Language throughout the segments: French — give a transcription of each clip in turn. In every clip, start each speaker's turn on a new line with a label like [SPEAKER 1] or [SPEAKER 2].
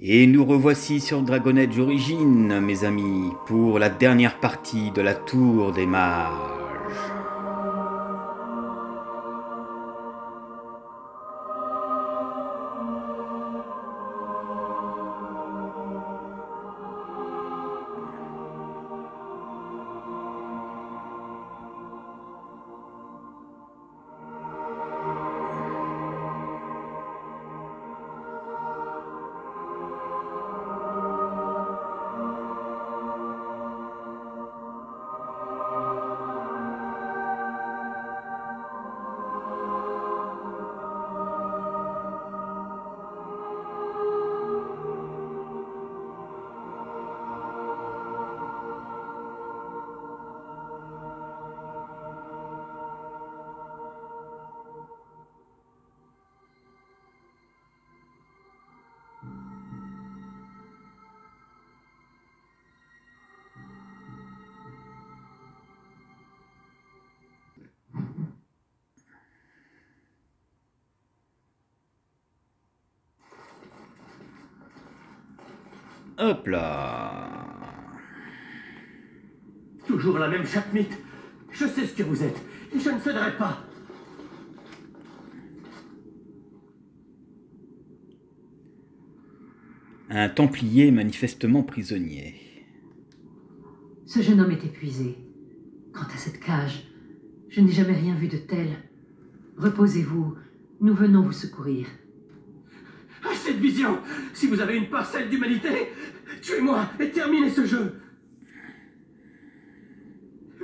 [SPEAKER 1] Et nous revoici sur Dragon Age Origins, mes amis, pour la dernière partie de la Tour des Mages. Hop là.
[SPEAKER 2] Toujours la même Chapmite. Je sais ce que vous êtes, et je ne céderai pas.
[SPEAKER 1] Un Templier manifestement prisonnier.
[SPEAKER 3] Ce jeune homme est épuisé. Quant à cette cage, je n'ai jamais rien vu de tel. Reposez-vous, nous venons vous secourir.
[SPEAKER 2] Assez de vision! Si vous avez une parcelle d'humanité, tuez-moi et terminez ce jeu!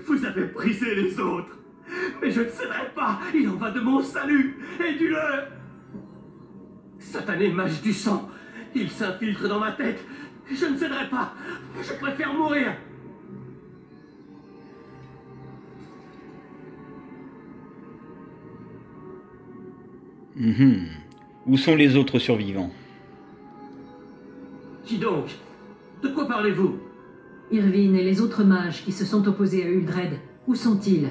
[SPEAKER 2] Vous avez brisé les autres, mais je ne céderai pas! Il en va de mon salut! Aidez-le! Satané mage du sang! Il s'infiltre dans ma tête! Je ne céderai pas! Je préfère mourir!
[SPEAKER 1] Où sont les autres survivants?
[SPEAKER 2] Qui donc? De quoi parlez-vous?
[SPEAKER 3] Irvine et les autres mages qui se sont opposés à Uldred, où sont-ils?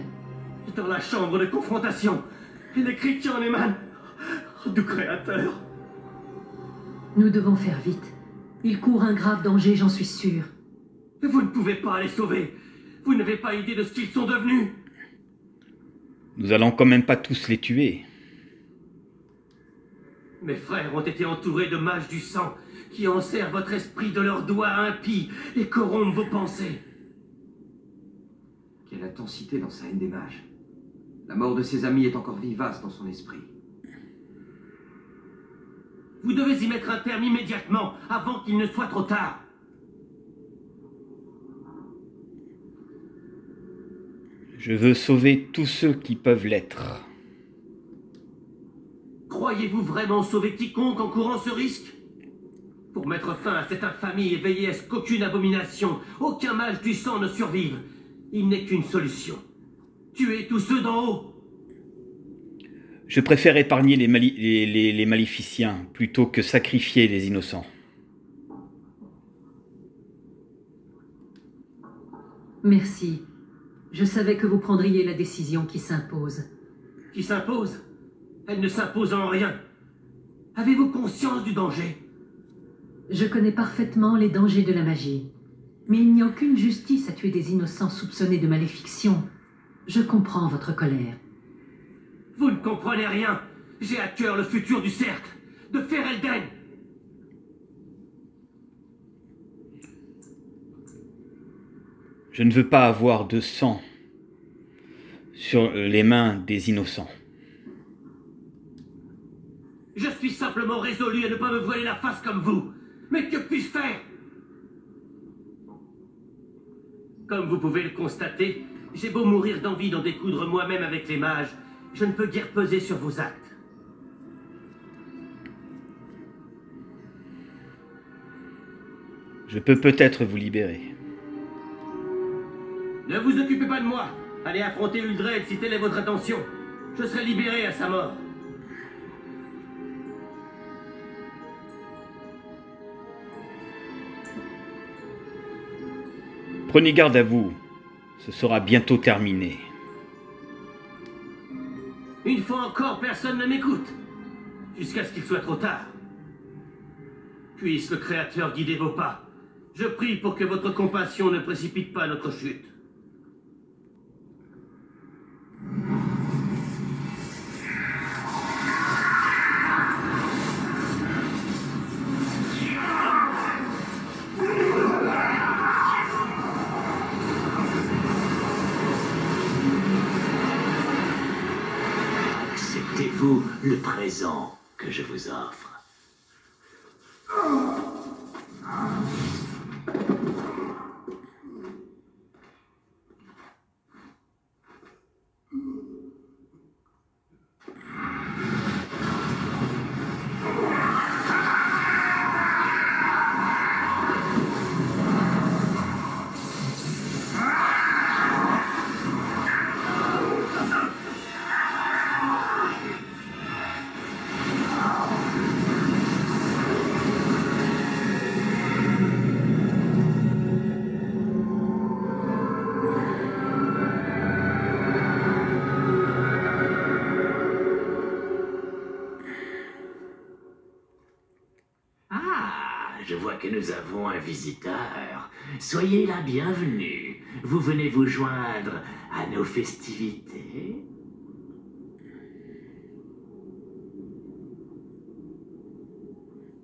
[SPEAKER 2] Dans la chambre de confrontation. Et les cris qui en émanent. Oh, du créateur.
[SPEAKER 3] Nous devons faire vite. Ils courent un grave danger, j'en suis sûr.
[SPEAKER 2] Vous ne pouvez pas les sauver. Vous n'avez pas idée de ce qu'ils sont devenus.
[SPEAKER 1] Nous allons quand même pas tous les tuer.
[SPEAKER 2] Mes frères ont été entourés de mages du sang qui enserrent votre esprit de leurs doigts impies et corrompent vos pensées.
[SPEAKER 4] Quelle intensité dans sa haine des mages. La mort de ses amis est encore vivace dans son esprit.
[SPEAKER 2] Vous devez y mettre un terme immédiatement, avant qu'il ne soit trop tard.
[SPEAKER 1] Je veux sauver tous ceux qui peuvent l'être.
[SPEAKER 2] Croyez-vous vraiment sauver quiconque en courant ce risque? Pour mettre fin à cette infamie et veiller à ce qu'aucune abomination, aucun mage du sang ne survive, il n'est qu'une solution. Tuer tous ceux d'en haut.
[SPEAKER 1] Je préfère épargner les maléficiens plutôt que sacrifier les innocents.
[SPEAKER 3] Merci. Je savais que vous prendriez la décision qui s'impose.
[SPEAKER 2] Qui s'impose? Elle ne s'impose en rien. Avez-vous conscience du danger?
[SPEAKER 3] Je connais parfaitement les dangers de la magie. Mais il n'y a aucune justice à tuer des innocents soupçonnés de maléfiction. Je comprends votre colère.
[SPEAKER 2] Vous ne comprenez rien. J'ai à cœur le futur du cercle, de Ferelden.
[SPEAKER 1] Je ne veux pas avoir de sang sur les mains des innocents.
[SPEAKER 2] Je suis simplement résolu à ne pas me voiler la face comme vous. Mais que puis-je faire? Comme vous pouvez le constater, j'ai beau mourir d'envie d'en découdre moi-même avec les mages, je ne peux guère peser sur vos actes.
[SPEAKER 1] Je peux peut-être vous libérer.
[SPEAKER 2] Ne vous occupez pas de moi. Allez affronter Uldred si telle est votre intention. Je serai libéré à sa mort.
[SPEAKER 1] Prenez garde à vous, ce sera bientôt terminé.
[SPEAKER 2] Une fois encore, personne ne m'écoute. Jusqu'à ce qu'il soit trop tard. Puisse le Créateur guider vos pas. Je prie pour que votre compassion ne précipite pas notre chute.
[SPEAKER 5] Acceptez-vous le présent que je vous offre? Je vois que nous avons un visiteur. Soyez la bienvenue. Vous venez vous joindre à nos festivités?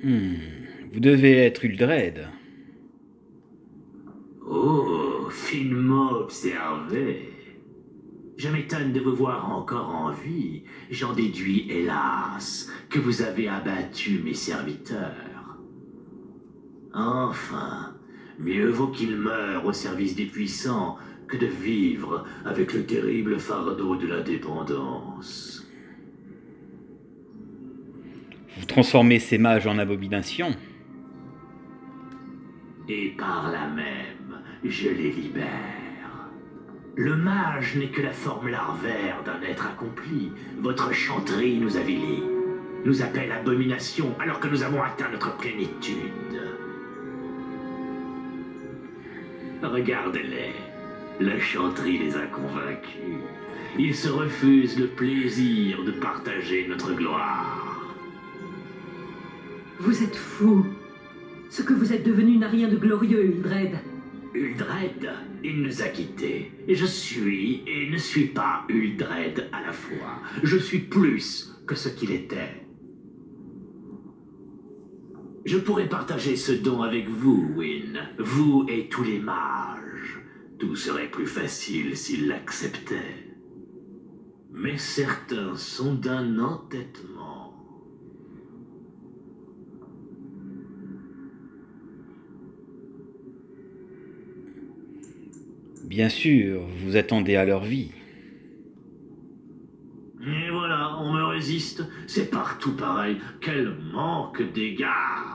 [SPEAKER 1] Vous devez être Uldred.
[SPEAKER 5] Oh, finement observé. Je m'étonne de vous voir encore en vie. J'en déduis, hélas, que vous avez abattu mes serviteurs. Enfin, mieux vaut qu'il meure au service des puissants que de vivre avec le terrible fardeau de la dépendance.
[SPEAKER 1] Vous transformez ces mages en abomination.
[SPEAKER 5] Et par là même, je les libère. Le mage n'est que la forme larvaire d'un être accompli. Votre chanterie nous avilit, nous appelle abomination alors que nous avons atteint notre plénitude. Regardez-les, la chanterie les a convaincus. Ils se refusent le plaisir de partager notre gloire.
[SPEAKER 3] Vous êtes fou. Ce que vous êtes devenu n'a rien de glorieux, Uldred.
[SPEAKER 5] Uldred, il nous a quittés. Et je suis et ne suis pas Uldred à la fois. Je suis plus que ce qu'il était. Je pourrais partager ce don avec vous, Wynne. Vous et tous les mages. Tout serait plus facile s'ils l'acceptaient. Mais certains sont d'un entêtement.
[SPEAKER 1] Bien sûr, vous attendez à leur vie.
[SPEAKER 5] Et voilà, on me résiste. C'est partout pareil. Quel manque d'égard.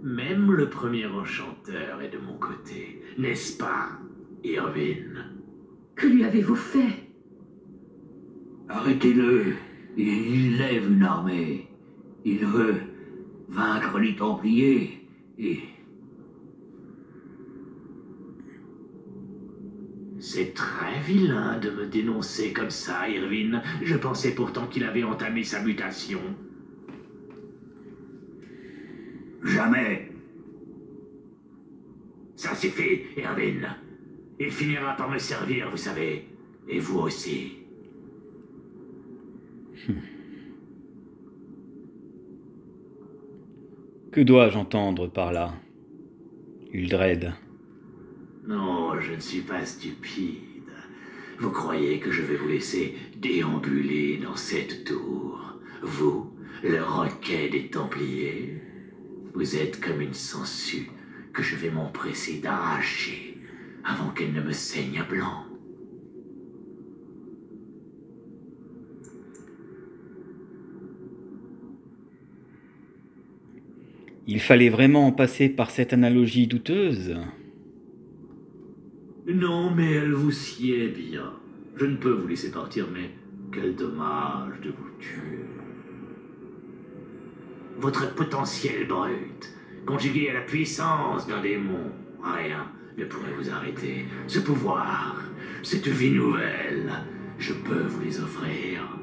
[SPEAKER 5] Même le premier enchanteur est de mon côté. N'est-ce pas, Irvine?
[SPEAKER 3] Que lui avez-vous fait?
[SPEAKER 6] Arrêtez-le. Il lève une armée. Il veut vaincre les Templiers et...
[SPEAKER 5] C'est très vilain de me dénoncer comme ça, Irvine. Je pensais pourtant qu'il avait entamé sa mutation.
[SPEAKER 6] Jamais.
[SPEAKER 5] Ça suffit, Irvine. Il finira par me servir, vous savez. Et vous aussi.
[SPEAKER 1] Que dois-je entendre par là, Uldred?
[SPEAKER 5] Non, je ne suis pas stupide. Vous croyez que je vais vous laisser déambuler dans cette tour? Vous, le roquet des Templiers? Vous êtes comme une sangsue que je vais m'empresser d'arracher avant qu'elle ne me saigne à blanc.
[SPEAKER 1] Il fallait vraiment passer par cette analogie douteuse?
[SPEAKER 5] Non, mais elle vous sied bien. Je ne peux vous laisser partir, mais quel dommage de vous tuer. Votre potentiel brut, conjugué à la puissance d'un démon, rien ne pourrait vous arrêter. Ce pouvoir, cette vie nouvelle, je peux vous les offrir.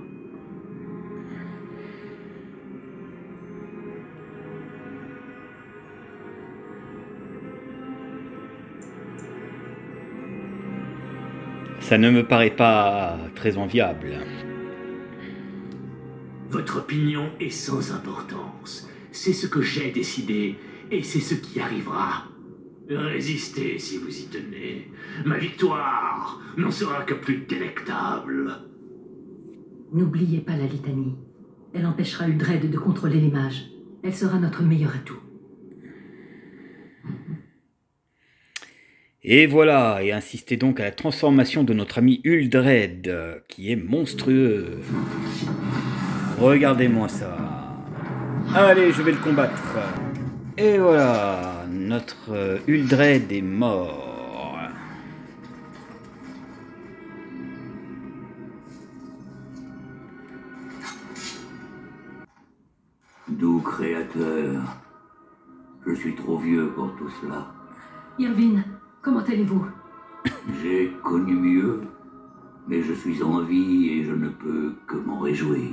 [SPEAKER 1] Ça ne me paraît pas très enviable.
[SPEAKER 5] Votre opinion est sans importance. C'est ce que j'ai décidé, et c'est ce qui arrivera. Résistez si vous y tenez. Ma victoire n'en sera que plus délectable.
[SPEAKER 3] N'oubliez pas la litanie. Elle empêchera Uldred de contrôler les mages. Elle sera notre meilleur atout.
[SPEAKER 1] Et voilà, et insistez donc à la transformation de notre ami Uldred, qui est monstrueux. Regardez-moi ça. Allez, je vais le combattre. Et voilà, notre Uldred est mort.
[SPEAKER 6] Doux créateur, je suis trop vieux pour tout cela.
[SPEAKER 3] Irvine, comment allez-vous?
[SPEAKER 6] J'ai connu mieux, mais je suis en vie et je ne peux que m'en réjouir.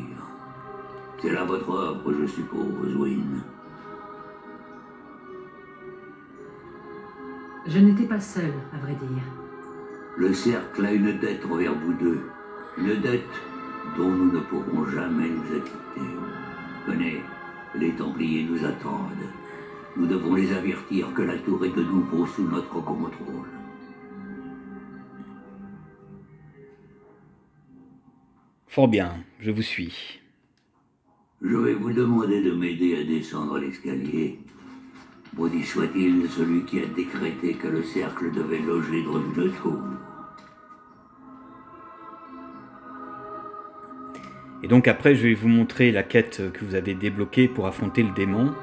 [SPEAKER 6] C'est là votre œuvre, je suppose, Wynne.
[SPEAKER 3] Je n'étais pas seule, à vrai dire.
[SPEAKER 6] Le cercle a une dette envers vous deux. Une dette dont nous ne pourrons jamais nous acquitter. Venez, les Templiers nous attendent. Nous devons les avertir que la tour est de nouveau sous notre contrôle.
[SPEAKER 1] Fort bien, je vous suis.
[SPEAKER 6] Je vais vous demander de m'aider à descendre l'escalier. Maudit soit-il celui qui a décrété que le cercle devait loger dans une tour.
[SPEAKER 1] Et donc après, je vais vous montrer la quête que vous avez débloquée pour affronter le démon.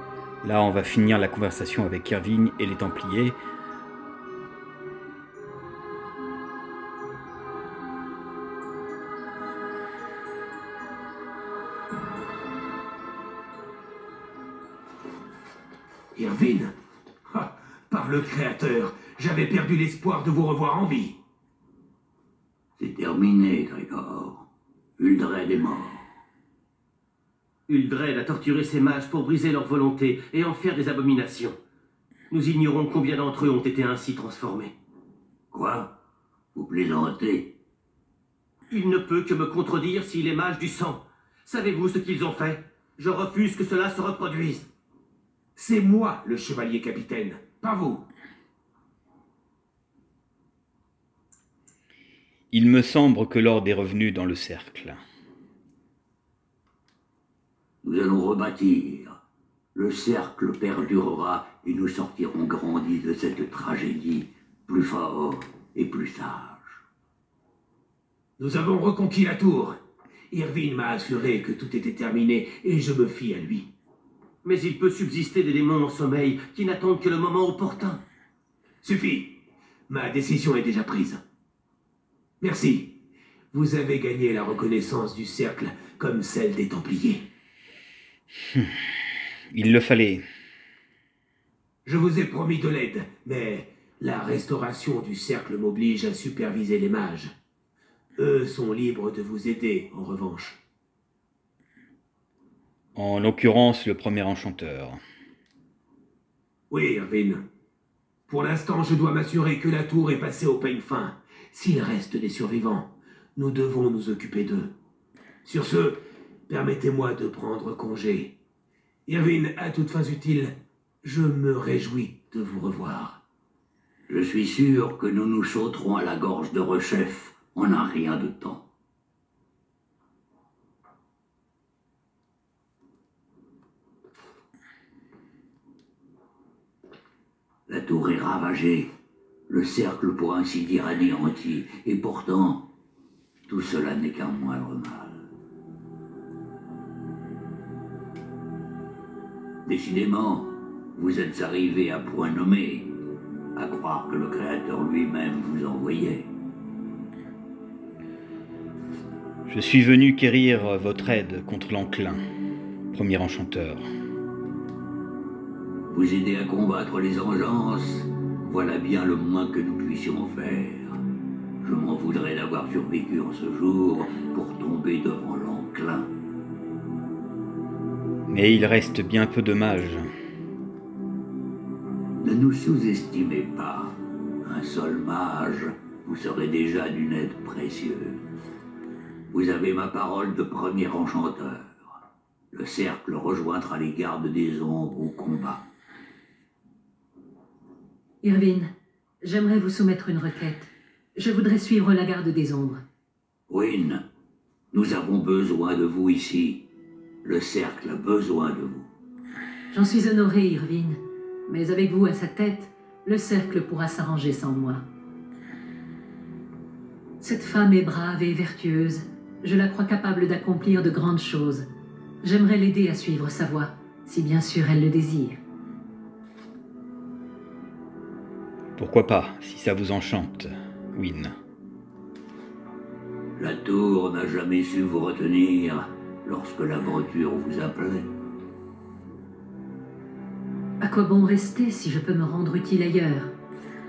[SPEAKER 1] Là, on va finir la conversation avec Irvine et les Templiers.
[SPEAKER 2] Irvine, par le Créateur, j'avais perdu l'espoir de vous revoir en vie.
[SPEAKER 6] C'est terminé, Grégor. Uldred est mort.
[SPEAKER 2] Uldred a torturé ces mages pour briser leur volonté et en faire des abominations. Nous ignorons combien d'entre eux ont été ainsi transformés.
[SPEAKER 6] Quoi? Vous plaisantez?
[SPEAKER 2] Il ne peut que me contredire s'il est mage du sang. Savez-vous ce qu'ils ont fait? Je refuse que cela se reproduise. C'est moi le chevalier capitaine, pas vous.
[SPEAKER 1] Il me semble que l'ordre est revenu dans le cercle.
[SPEAKER 6] Nous allons rebâtir. Le cercle perdurera et nous sortirons grandis de cette tragédie, plus forts et plus sages.
[SPEAKER 2] Nous avons reconquis la tour. Irvine m'a assuré que tout était terminé et je me fie à lui. Mais il peut subsister des démons en sommeil qui n'attendent que le moment opportun. Suffit. Ma décision est déjà prise. Merci. Vous avez gagné la reconnaissance du cercle comme celle des Templiers.
[SPEAKER 1] Il le fallait.
[SPEAKER 2] Je vous ai promis de l'aide, mais la restauration du cercle m'oblige à superviser les mages. Eux sont libres de vous aider, en revanche.
[SPEAKER 1] En l'occurrence, le premier enchanteur.
[SPEAKER 2] Oui, Irvine. Pour l'instant, je dois m'assurer que la tour est passée au peigne fin. S'il reste des survivants, nous devons nous occuper d'eux. Sur ce, permettez-moi de prendre congé. Irvine, à toutes fins utiles, je me réjouis de vous revoir.
[SPEAKER 6] Je suis sûr que nous nous sauterons à la gorge de Rechef en un rien de temps. La tour est ravagée, le cercle pour ainsi dire anéanti, et pourtant, tout cela n'est qu'un moindre mal. Décidément, vous êtes arrivé à point nommé, à croire que le Créateur lui-même vous envoyait.
[SPEAKER 1] Je suis venu quérir votre aide contre l'enclin, premier enchanteur.
[SPEAKER 6] Vous aider à combattre les engeances, voilà bien le moins que nous puissions faire. Je m'en voudrais d'avoir survécu en ce jour pour tomber devant l'enclin.
[SPEAKER 1] Mais il reste bien peu de mages.
[SPEAKER 6] Ne nous sous-estimez pas. Un seul mage vous serez déjà d'une aide précieuse. Vous avez ma parole de premier enchanteur. Le cercle rejoindra les gardes des ombres au combat.
[SPEAKER 3] Irvine, j'aimerais vous soumettre une requête. Je voudrais suivre la garde des ombres.
[SPEAKER 6] Wynne, nous avons besoin de vous ici. Le cercle a besoin de vous.
[SPEAKER 3] J'en suis honoré, Irvine. Mais avec vous à sa tête, le cercle pourra s'arranger sans moi. Cette femme est brave et vertueuse. Je la crois capable d'accomplir de grandes choses. J'aimerais l'aider à suivre sa voie, si bien sûr elle le désire.
[SPEAKER 1] Pourquoi pas, si ça vous enchante, Wynne.
[SPEAKER 6] La tour n'a jamais su vous retenir lorsque l'aventure vous appelait.
[SPEAKER 3] À quoi bon rester si je peux me rendre utile ailleurs?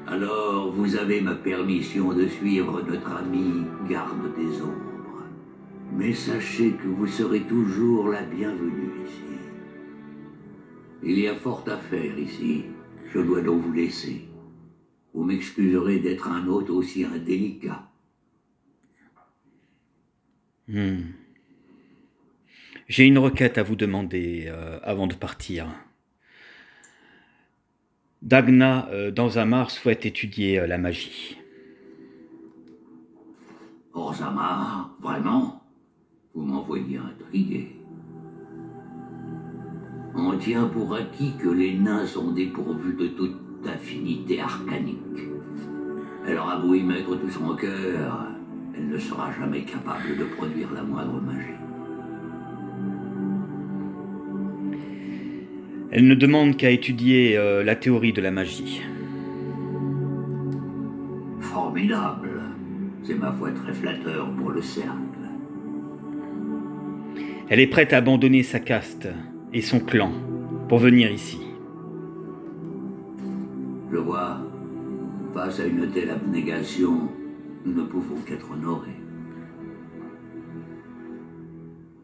[SPEAKER 6] Alors, vous avez ma permission de suivre notre ami garde des ombres. Mais sachez que vous serez toujours la bienvenue ici. Il y a fort à faire ici. Je dois donc vous laisser. Vous m'excuserez d'être un hôte aussi indélicat.
[SPEAKER 1] J'ai une requête à vous demander avant de partir. Dagna d'Orzammar souhaite étudier la magie.
[SPEAKER 6] Orzammar, vraiment? Vous m'envoyez intrigué. On tient pour acquis que les nains sont dépourvus de toute affinité arcanique. Elle aura beau y mettre tout son cœur, elle ne sera jamais capable de produire la moindre magie.
[SPEAKER 1] Elle ne demande qu'à étudier la théorie de la magie.
[SPEAKER 6] Formidable. C'est ma foi très flatteur pour le cercle.
[SPEAKER 1] Elle est prête à abandonner sa caste et son clan pour venir ici.
[SPEAKER 6] Je vois, face à une telle abnégation, nous ne pouvons qu'être honorés.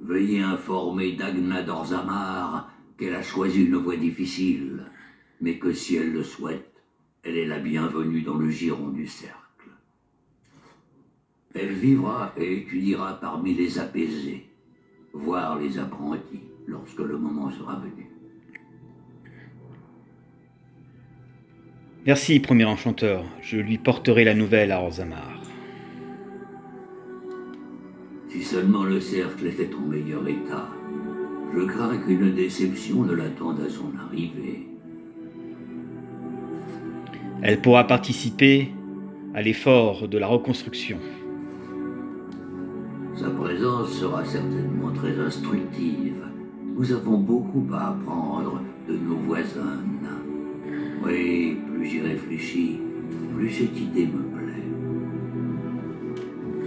[SPEAKER 6] Veuillez informer Dagna d'Orzammar qu'elle a choisi une voie difficile, mais que si elle le souhaite, elle est la bienvenue dans le giron du cercle. Elle vivra et étudiera parmi les apaisés, voire les apprentis, lorsque le moment sera venu.
[SPEAKER 1] Merci, premier enchanteur. Je lui porterai la nouvelle à Orzammar.
[SPEAKER 6] Si seulement le cercle était en meilleur état, je crains qu'une déception ne l'attende à son arrivée.
[SPEAKER 1] Elle pourra participer à l'effort de la reconstruction.
[SPEAKER 6] Sa présence sera certainement très instructive. Nous avons beaucoup à apprendre de nos voisins nains. Oui, plus j'y réfléchis, plus cette idée me plaît.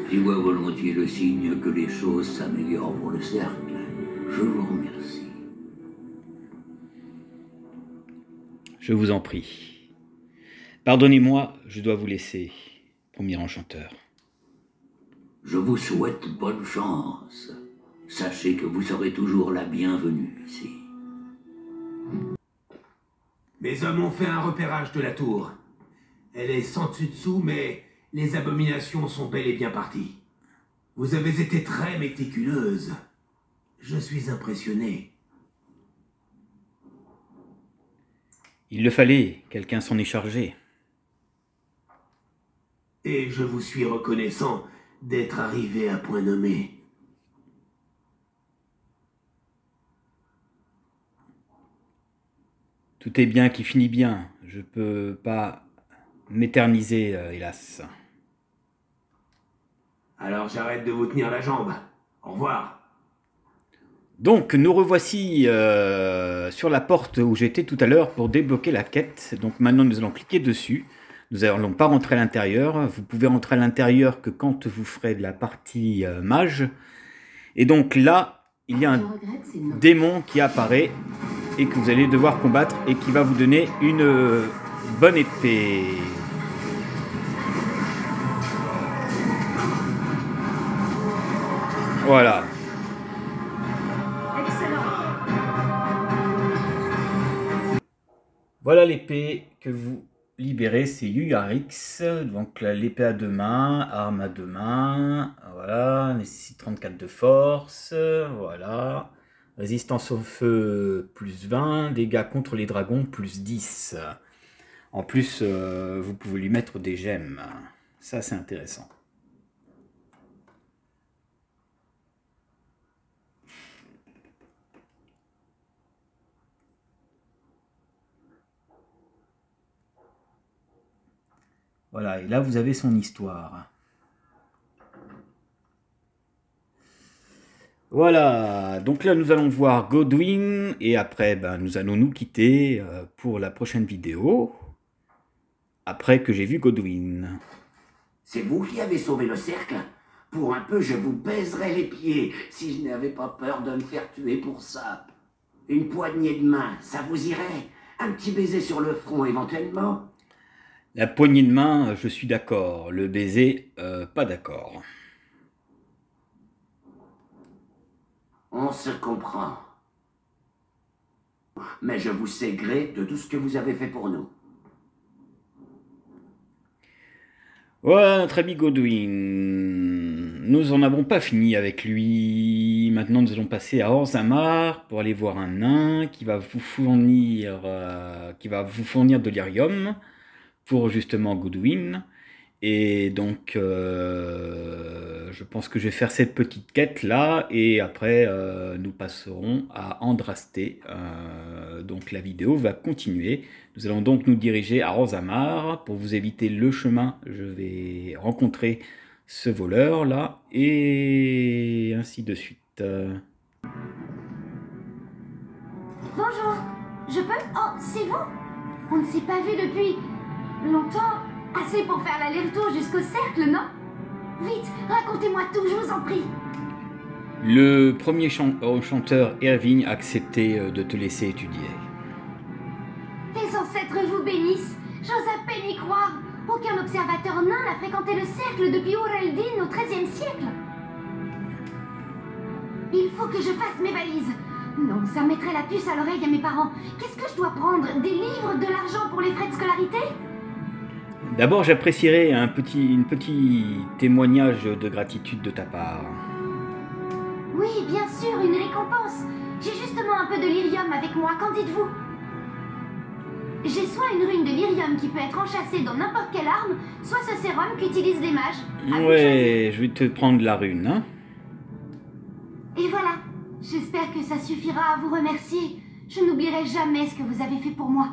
[SPEAKER 6] J'y vois volontiers le signe que les choses s'améliorent pour le cercle. Je vous remercie.
[SPEAKER 1] Je vous en prie. Pardonnez-moi, je dois vous laisser, premier enchanteur.
[SPEAKER 6] Je vous souhaite bonne chance. Sachez que vous serez toujours la bienvenue ici.
[SPEAKER 2] Mes hommes ont fait un repérage de la tour. Elle est sans dessus-dessous, mais les abominations sont bel et bien parties. Vous avez été très méticuleuse. Je suis impressionné.
[SPEAKER 1] Il le fallait, quelqu'un s'en est chargé.
[SPEAKER 2] Et je vous suis reconnaissant d'être arrivé à point nommé.
[SPEAKER 1] Tout est bien qui finit bien. Je peux pas m'éterniser, hélas.
[SPEAKER 2] Alors j'arrête de vous tenir la jambe. Au revoir.
[SPEAKER 1] Donc, nous revoici sur la porte où j'étais tout à l'heure pour débloquer la quête. Donc maintenant, nous allons cliquer dessus. Nous n'allons pas rentrer à l'intérieur. Vous pouvez rentrer à l'intérieur que quand vous ferez de la partie mage. Et donc là, il y a un démon qui apparaît et que vous allez devoir combattre et qui va vous donner une bonne épée. Voilà. Voilà l'épée que vous libérer, c'est Yuyarix. Donc l'épée à deux mains, arme à deux mains. Voilà, nécessite 34 de force. Voilà. Résistance au feu plus 20. Dégâts contre les dragons plus 10. En plus, vous pouvez lui mettre des gemmes. Ça, c'est intéressant. Voilà, et là, vous avez son histoire. Voilà, donc là, nous allons voir Godwyn, et après, ben, nous allons nous quitter pour la prochaine vidéo, après que j'ai vu Godwyn.
[SPEAKER 6] C'est vous qui avez sauvé le cercle? Pour un peu, je vous baiserais les pieds si je n'avais pas peur de me faire tuer pour ça. Une poignée de main, ça vous irait? Un petit baiser sur le front éventuellement?
[SPEAKER 1] La poignée de main, je suis d'accord. Le baiser, pas d'accord.
[SPEAKER 6] On se comprend. Mais je vous sais gré de tout ce que vous avez fait pour nous.
[SPEAKER 1] Voilà notre ami Godwyn. Nous en avons pas fini avec lui. Maintenant, nous allons passer à Orzammar pour aller voir un nain qui va vous fournir, de l'Irium pour justement Godwyn. Et donc, je pense que je vais faire cette petite quête là, et après, nous passerons à Andrasté. Donc la vidéo va continuer. Nous allons donc nous diriger à Orzammar. Pour vous éviter le chemin, je vais rencontrer ce voleur là, et ainsi de suite.
[SPEAKER 7] Bonjour, je peux... Oh, c'est vous? On ne s'est pas vu depuis longtemps. Assez pour faire l'aller-retour jusqu'au cercle, non? Vite, racontez-moi tout, je vous en prie.
[SPEAKER 1] Le premier chanteur Erwin a accepté de te laisser étudier.
[SPEAKER 7] Les ancêtres vous bénissent. J'ose à peine y croire. Aucun observateur nain n'a fréquenté le cercle depuis Ureldin au XIIIe siècle. Il faut que je fasse mes valises. Non, ça mettrait la puce à l'oreille à mes parents. Qu'est-ce que je dois prendre? Des livres, de l'argent pour les frais de scolarité?
[SPEAKER 1] D'abord, j'apprécierais un petit témoignage de gratitude de ta part.
[SPEAKER 7] Oui, bien sûr, une récompense. J'ai justement un peu de lyrium avec moi, qu'en dites-vous? J'ai soit une rune de lyrium qui peut être enchâssée dans n'importe quelle arme, soit ce sérum qu'utilisent les mages.
[SPEAKER 1] Ouais, je vais te prendre la rune, hein.
[SPEAKER 7] Et voilà, j'espère que ça suffira à vous remercier. Je n'oublierai jamais ce que vous avez fait pour moi.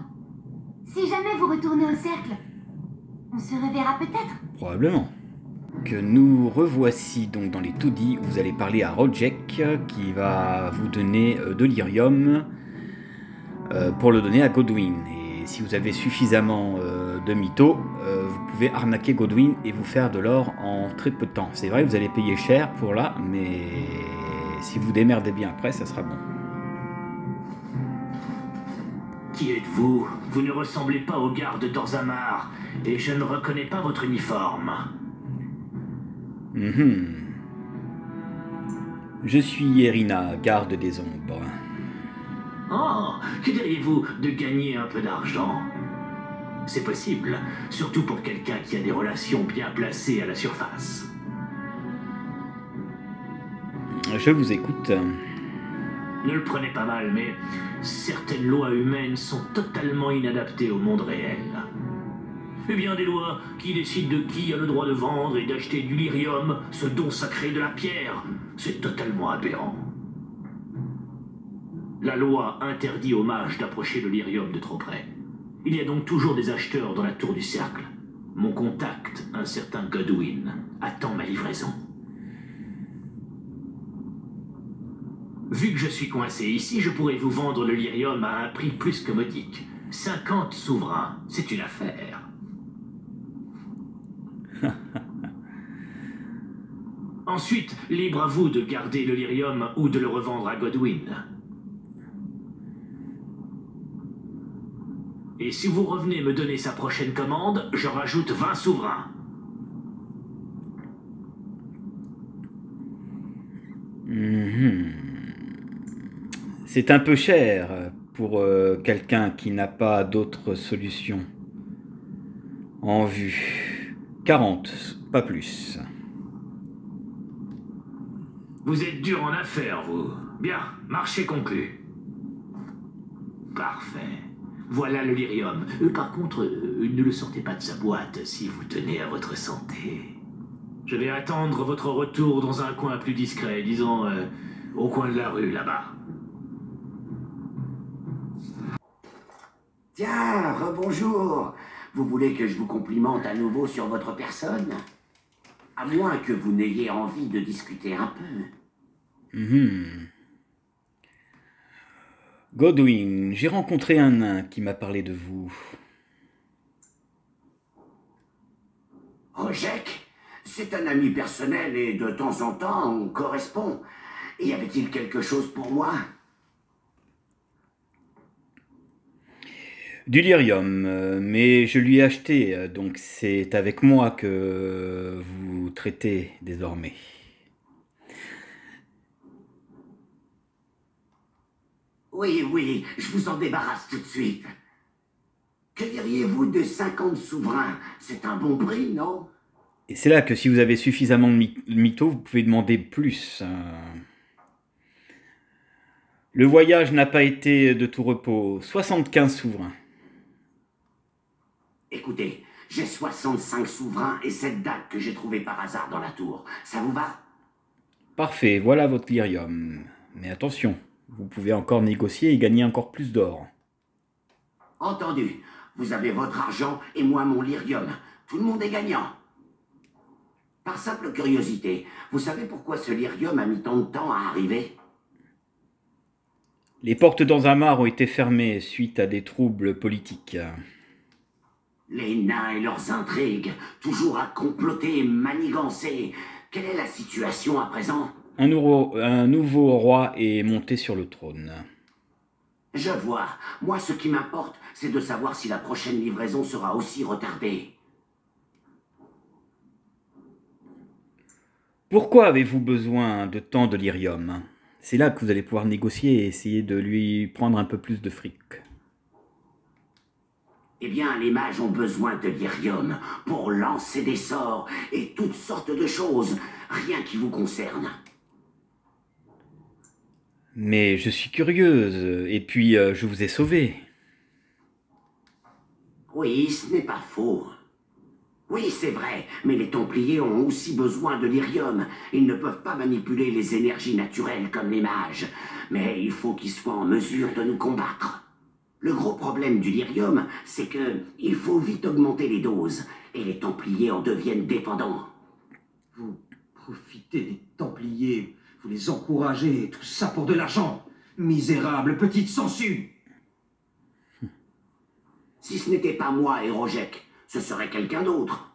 [SPEAKER 7] Si jamais vous retournez au cercle, on se reverra peut-être?
[SPEAKER 1] Probablement. Que nous revoici donc dans les taudis où vous allez parler à Rodjek qui va vous donner de l'Irium pour le donner à Godwyn. Et si vous avez suffisamment de mythos, vous pouvez arnaquer Godwyn et vous faire de l'or en très peu de temps. C'est vrai, vous allez payer cher pour là, mais si vous démerdez bien après, ça sera bon.
[SPEAKER 5] Qui êtes-vous? Vous ne ressemblez pas aux gardes d'Orzammar, et je ne reconnais pas votre uniforme.
[SPEAKER 1] Je suis Erina, garde des ombres.
[SPEAKER 5] Oh, que diriez-vous de gagner un peu d'argent? C'est possible, surtout pour quelqu'un qui a des relations bien placées à la surface.
[SPEAKER 1] Je vous écoute.
[SPEAKER 5] Ne le prenez pas mal, mais certaines lois humaines sont totalement inadaptées au monde réel. Eh bien, des lois qui décident de qui a le droit de vendre et d'acheter du lyrium, ce don sacré de la pierre, c'est totalement aberrant. La loi interdit aux mages d'approcher le lyrium de trop près. Il y a donc toujours des acheteurs dans la tour du cercle. Mon contact, un certain Godwyn, attend ma livraison. Vu que je suis coincé ici, je pourrais vous vendre le lyrium à un prix plus que modique. 50 souverains, c'est une affaire. Ensuite, libre à vous de garder le lyrium ou de le revendre à Godwyn. Et si vous revenez me donner sa prochaine commande, je rajoute 20 souverains.
[SPEAKER 1] C'est un peu cher pour quelqu'un qui n'a pas d'autre solution. En vue. 40, pas plus.
[SPEAKER 5] Vous êtes dur en affaires, vous. Bien, marché conclu. Parfait. Voilà le lyrium. Par contre, ne le sortez pas de sa boîte si vous tenez à votre santé. Je vais attendre votre retour dans un coin plus discret, disons au coin de la rue, là-bas.
[SPEAKER 8] Tiens, rebonjour. Vous voulez que je vous complimente à nouveau sur votre personne? À moins que vous n'ayez envie de discuter un peu.
[SPEAKER 1] Godwin, j'ai rencontré un nain qui m'a parlé de vous.
[SPEAKER 8] Rojek, c'est un ami personnel et de temps en temps on correspond. Y avait-il quelque chose pour moi?
[SPEAKER 1] Du lyrium, mais je lui ai acheté, donc c'est avec moi que vous traitez désormais.
[SPEAKER 8] Oui, je vous en débarrasse tout de suite. Que diriez-vous de 50 souverains? C'est un bon prix, non?
[SPEAKER 1] Et c'est là que si vous avez suffisamment de mythos, vous pouvez demander plus. Le voyage n'a pas été de tout repos. 75 souverains.
[SPEAKER 8] Écoutez, j'ai 65 souverains et cette dague que j'ai trouvée par hasard dans la tour. Ça vous va?
[SPEAKER 1] Parfait, voilà votre lyrium. Mais attention, vous pouvez encore négocier et gagner encore plus d'or.
[SPEAKER 8] Entendu. Vous avez votre argent et moi mon lyrium. Tout le monde est gagnant. Par simple curiosité, vous savez pourquoi ce lyrium a mis tant de temps à arriver?
[SPEAKER 1] Les portes d'Anzamar ont été fermées suite à des troubles politiques.
[SPEAKER 8] Les nains et leurs intrigues, toujours à comploter et manigancer. Quelle est la situation à présent?
[SPEAKER 1] Un nouveau roi est monté sur le trône.
[SPEAKER 8] Je vois. Moi, ce qui m'importe, c'est de savoir si la prochaine livraison sera aussi retardée.
[SPEAKER 1] Pourquoi avez-vous besoin de tant de lyrium? C'est là que vous allez pouvoir négocier et essayer de lui prendre un peu plus de fric.
[SPEAKER 8] Eh bien, les mages ont besoin de lyrium pour lancer des sorts et toutes sortes de choses, rien qui vous concerne.
[SPEAKER 1] Mais je suis curieuse, et puis je vous ai sauvé.
[SPEAKER 8] Oui, ce n'est pas faux. Oui, c'est vrai, mais les Templiers ont aussi besoin de lyrium. Ils ne peuvent pas manipuler les énergies naturelles comme les mages, mais il faut qu'ils soient en mesure de nous combattre. Le gros problème du lyrium, c'est que il faut vite augmenter les doses, et les Templiers en deviennent dépendants.
[SPEAKER 4] Vous profitez des Templiers, vous les encouragez, et tout ça pour de l'argent. Misérable petite sangsue.
[SPEAKER 8] Si ce n'était pas moi et Rojek, ce serait quelqu'un d'autre.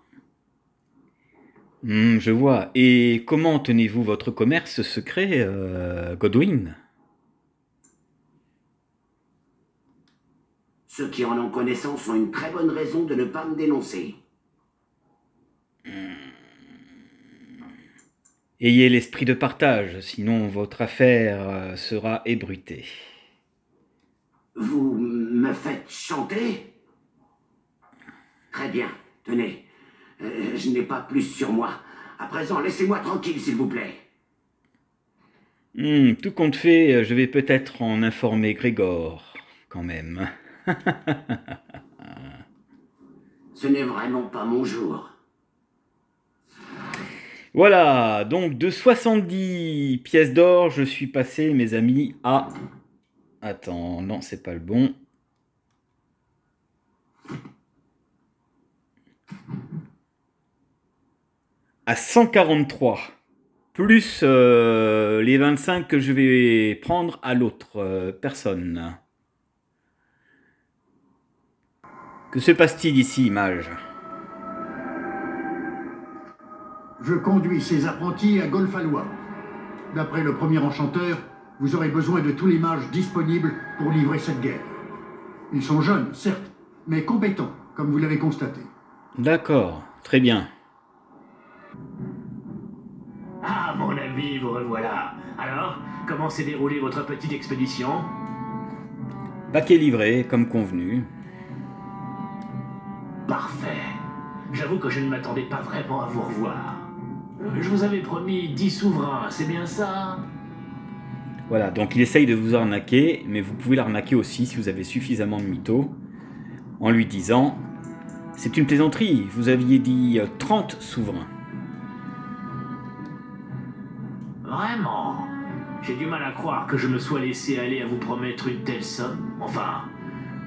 [SPEAKER 1] Je vois. Et comment tenez-vous votre commerce secret, Godwin?
[SPEAKER 8] Ceux qui en ont connaissance ont une très bonne raison de ne pas me dénoncer.
[SPEAKER 1] Ayez l'esprit de partage, sinon votre affaire sera ébruitée.
[SPEAKER 8] Vous me faites chanter? Très bien, tenez. Je n'ai pas plus sur moi. À présent, laissez-moi tranquille, s'il vous plaît.
[SPEAKER 1] Tout compte fait, je vais peut-être en informer Grégor, quand même.
[SPEAKER 8] Ce n'est vraiment pas mon jour.
[SPEAKER 1] Voilà, donc de 70 pièces d'or, je suis passé, mes amis, à... Attends, non, c'est pas le bon. À 143, plus les 25 que je vais prendre à l'autre personne. Que se passe-t-il ici, mage?
[SPEAKER 9] Je conduis ces apprentis à Golfalois. D'après le premier enchanteur, vous aurez besoin de tous les mages disponibles pour livrer cette guerre. Ils sont jeunes, certes, mais compétents, comme vous l'avez constaté.
[SPEAKER 1] D'accord, très bien.
[SPEAKER 5] Ah, mon ami, vous revoilà. Alors, comment s'est déroulée votre petite expédition?
[SPEAKER 1] Paquet livré, comme convenu.
[SPEAKER 5] Parfait. J'avoue que je ne m'attendais pas vraiment à vous revoir. Je vous avais promis 10 souverains, c'est bien ça?
[SPEAKER 1] Voilà, donc il essaye de vous arnaquer, mais vous pouvez l'arnaquer aussi si vous avez suffisamment de mythos, en lui disant « C'est une plaisanterie, vous aviez dit 30 souverains. »
[SPEAKER 5] Vraiment? J'ai du mal à croire que je me sois laissé aller à vous promettre une telle somme. Enfin,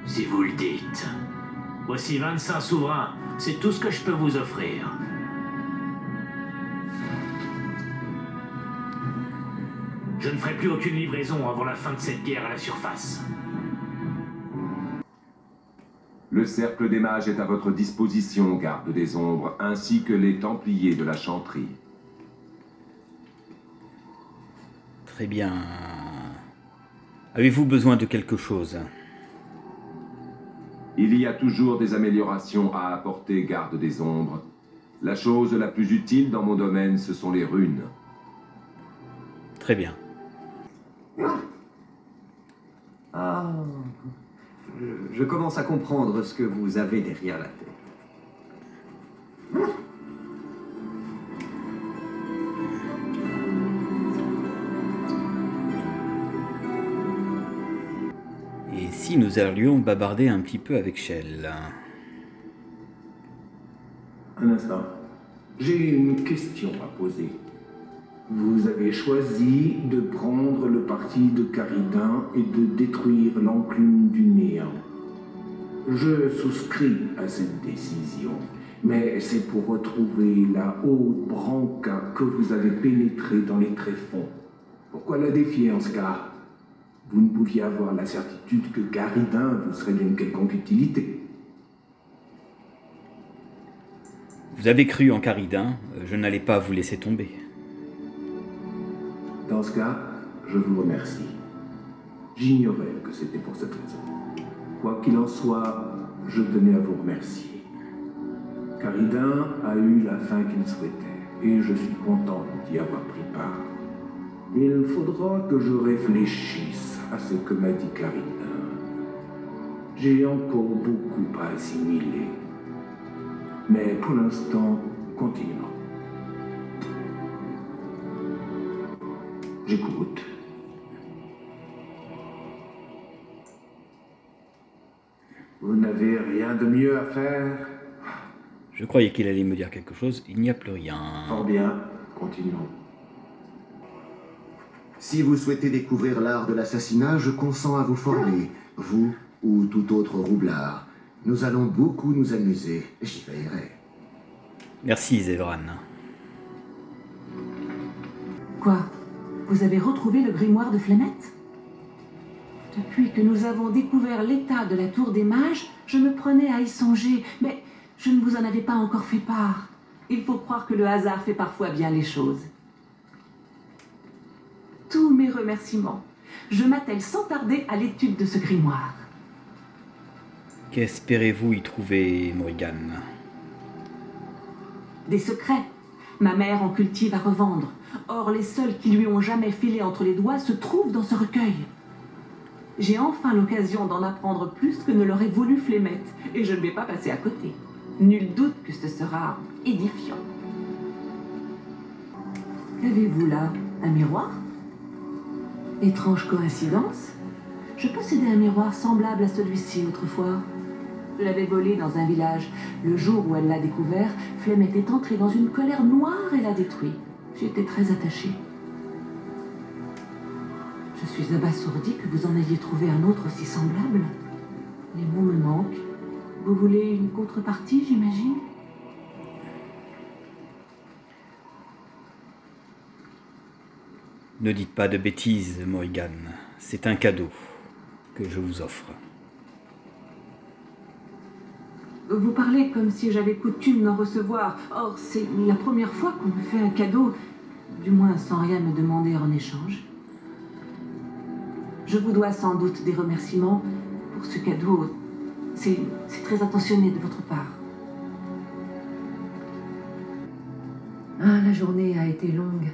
[SPEAKER 5] si vous le dites. Voici 25 souverains, c'est tout ce que je peux vous offrir. Je ne ferai plus aucune livraison avant la fin de cette guerre à la surface.
[SPEAKER 10] Le cercle des mages est à votre disposition, garde des ombres, ainsi que les templiers de la chanterie.
[SPEAKER 1] Très bien. Avez-vous besoin de quelque chose?
[SPEAKER 10] Il y a toujours des améliorations à apporter, garde des ombres. La chose la plus utile dans mon domaine, ce sont les runes.
[SPEAKER 1] Très bien.
[SPEAKER 4] Ah, je commence à comprendre ce que vous avez derrière la tête.
[SPEAKER 1] Et si nous allions bavarder un petit peu avec Shell?
[SPEAKER 11] Un instant. J'ai une question à poser. Vous avez choisi de prendre le parti de Caridin et de détruire l'enclume du néant. Je souscris à cette décision, mais c'est pour retrouver la haute branca que vous avez pénétrée dans les tréfonds. Pourquoi la défier en ce cas? Vous ne pouviez avoir la certitude que Caridin vous serait d'une quelconque utilité.
[SPEAKER 1] Vous avez cru en Caridin, je n'allais pas vous laisser tomber.
[SPEAKER 11] Dans ce cas, je vous remercie. J'ignorais que c'était pour cette raison. Quoi qu'il en soit, je tenais à vous remercier. Caridin a eu la fin qu'il souhaitait, et je suis content d'y avoir pris part. Il faudra que je réfléchisse à ce que m'a dit Caridin. J'ai encore beaucoup à assimiler. Mais pour l'instant, continuons. J'écoute. Vous n'avez rien de mieux à faire?
[SPEAKER 1] Je croyais qu'il allait me dire quelque chose, il n'y a plus rien.
[SPEAKER 11] Fort bien, continuons.
[SPEAKER 12] Si vous souhaitez découvrir l'art de l'assassinat, je consens à vous former, vous ou tout autre roublard. Nous allons beaucoup nous amuser, j'y veillerai.
[SPEAKER 1] Merci, Zevran.
[SPEAKER 3] Quoi? Vous avez retrouvé le grimoire de Flemette? Depuis que nous avons découvert l'état de la tour des mages, je me prenais à y songer, mais je ne vous en avais pas encore fait part. Il faut croire que le hasard fait parfois bien les choses. Tous mes remerciements. Je m'attelle sans tarder à l'étude de ce grimoire.
[SPEAKER 1] Qu'espérez-vous y trouver, Morrigan?
[SPEAKER 3] Des secrets. Ma mère en cultive à revendre. Or, les seuls qui lui ont jamais filé entre les doigts se trouvent dans ce recueil. J'ai enfin l'occasion d'en apprendre plus que ne l'aurait voulu Flemette, et je ne vais pas passer à côté. Nul doute que ce sera édifiant. Qu'avez-vous là? Un miroir? Étrange coïncidence. Je possédais un miroir semblable à celui-ci autrefois. Je l'avais volé dans un village. Le jour où elle l'a découvert, Flemette est entrée dans une colère noire et l'a détruit. J'étais très attachée. Je suis abasourdie que vous en ayez trouvé un autre aussi semblable. Les mots me manquent. Vous voulez une contrepartie, j'imagine?
[SPEAKER 1] Ne dites pas de bêtises, Morrigan. C'est un cadeau que je vous offre.
[SPEAKER 3] Vous parlez comme si j'avais coutume d'en recevoir. Or, c'est la première fois qu'on me fait un cadeau, du moins sans rien me demander en échange. Je vous dois sans doute des remerciements pour ce cadeau. C'est très attentionné de votre part. Ah, la journée a été longue.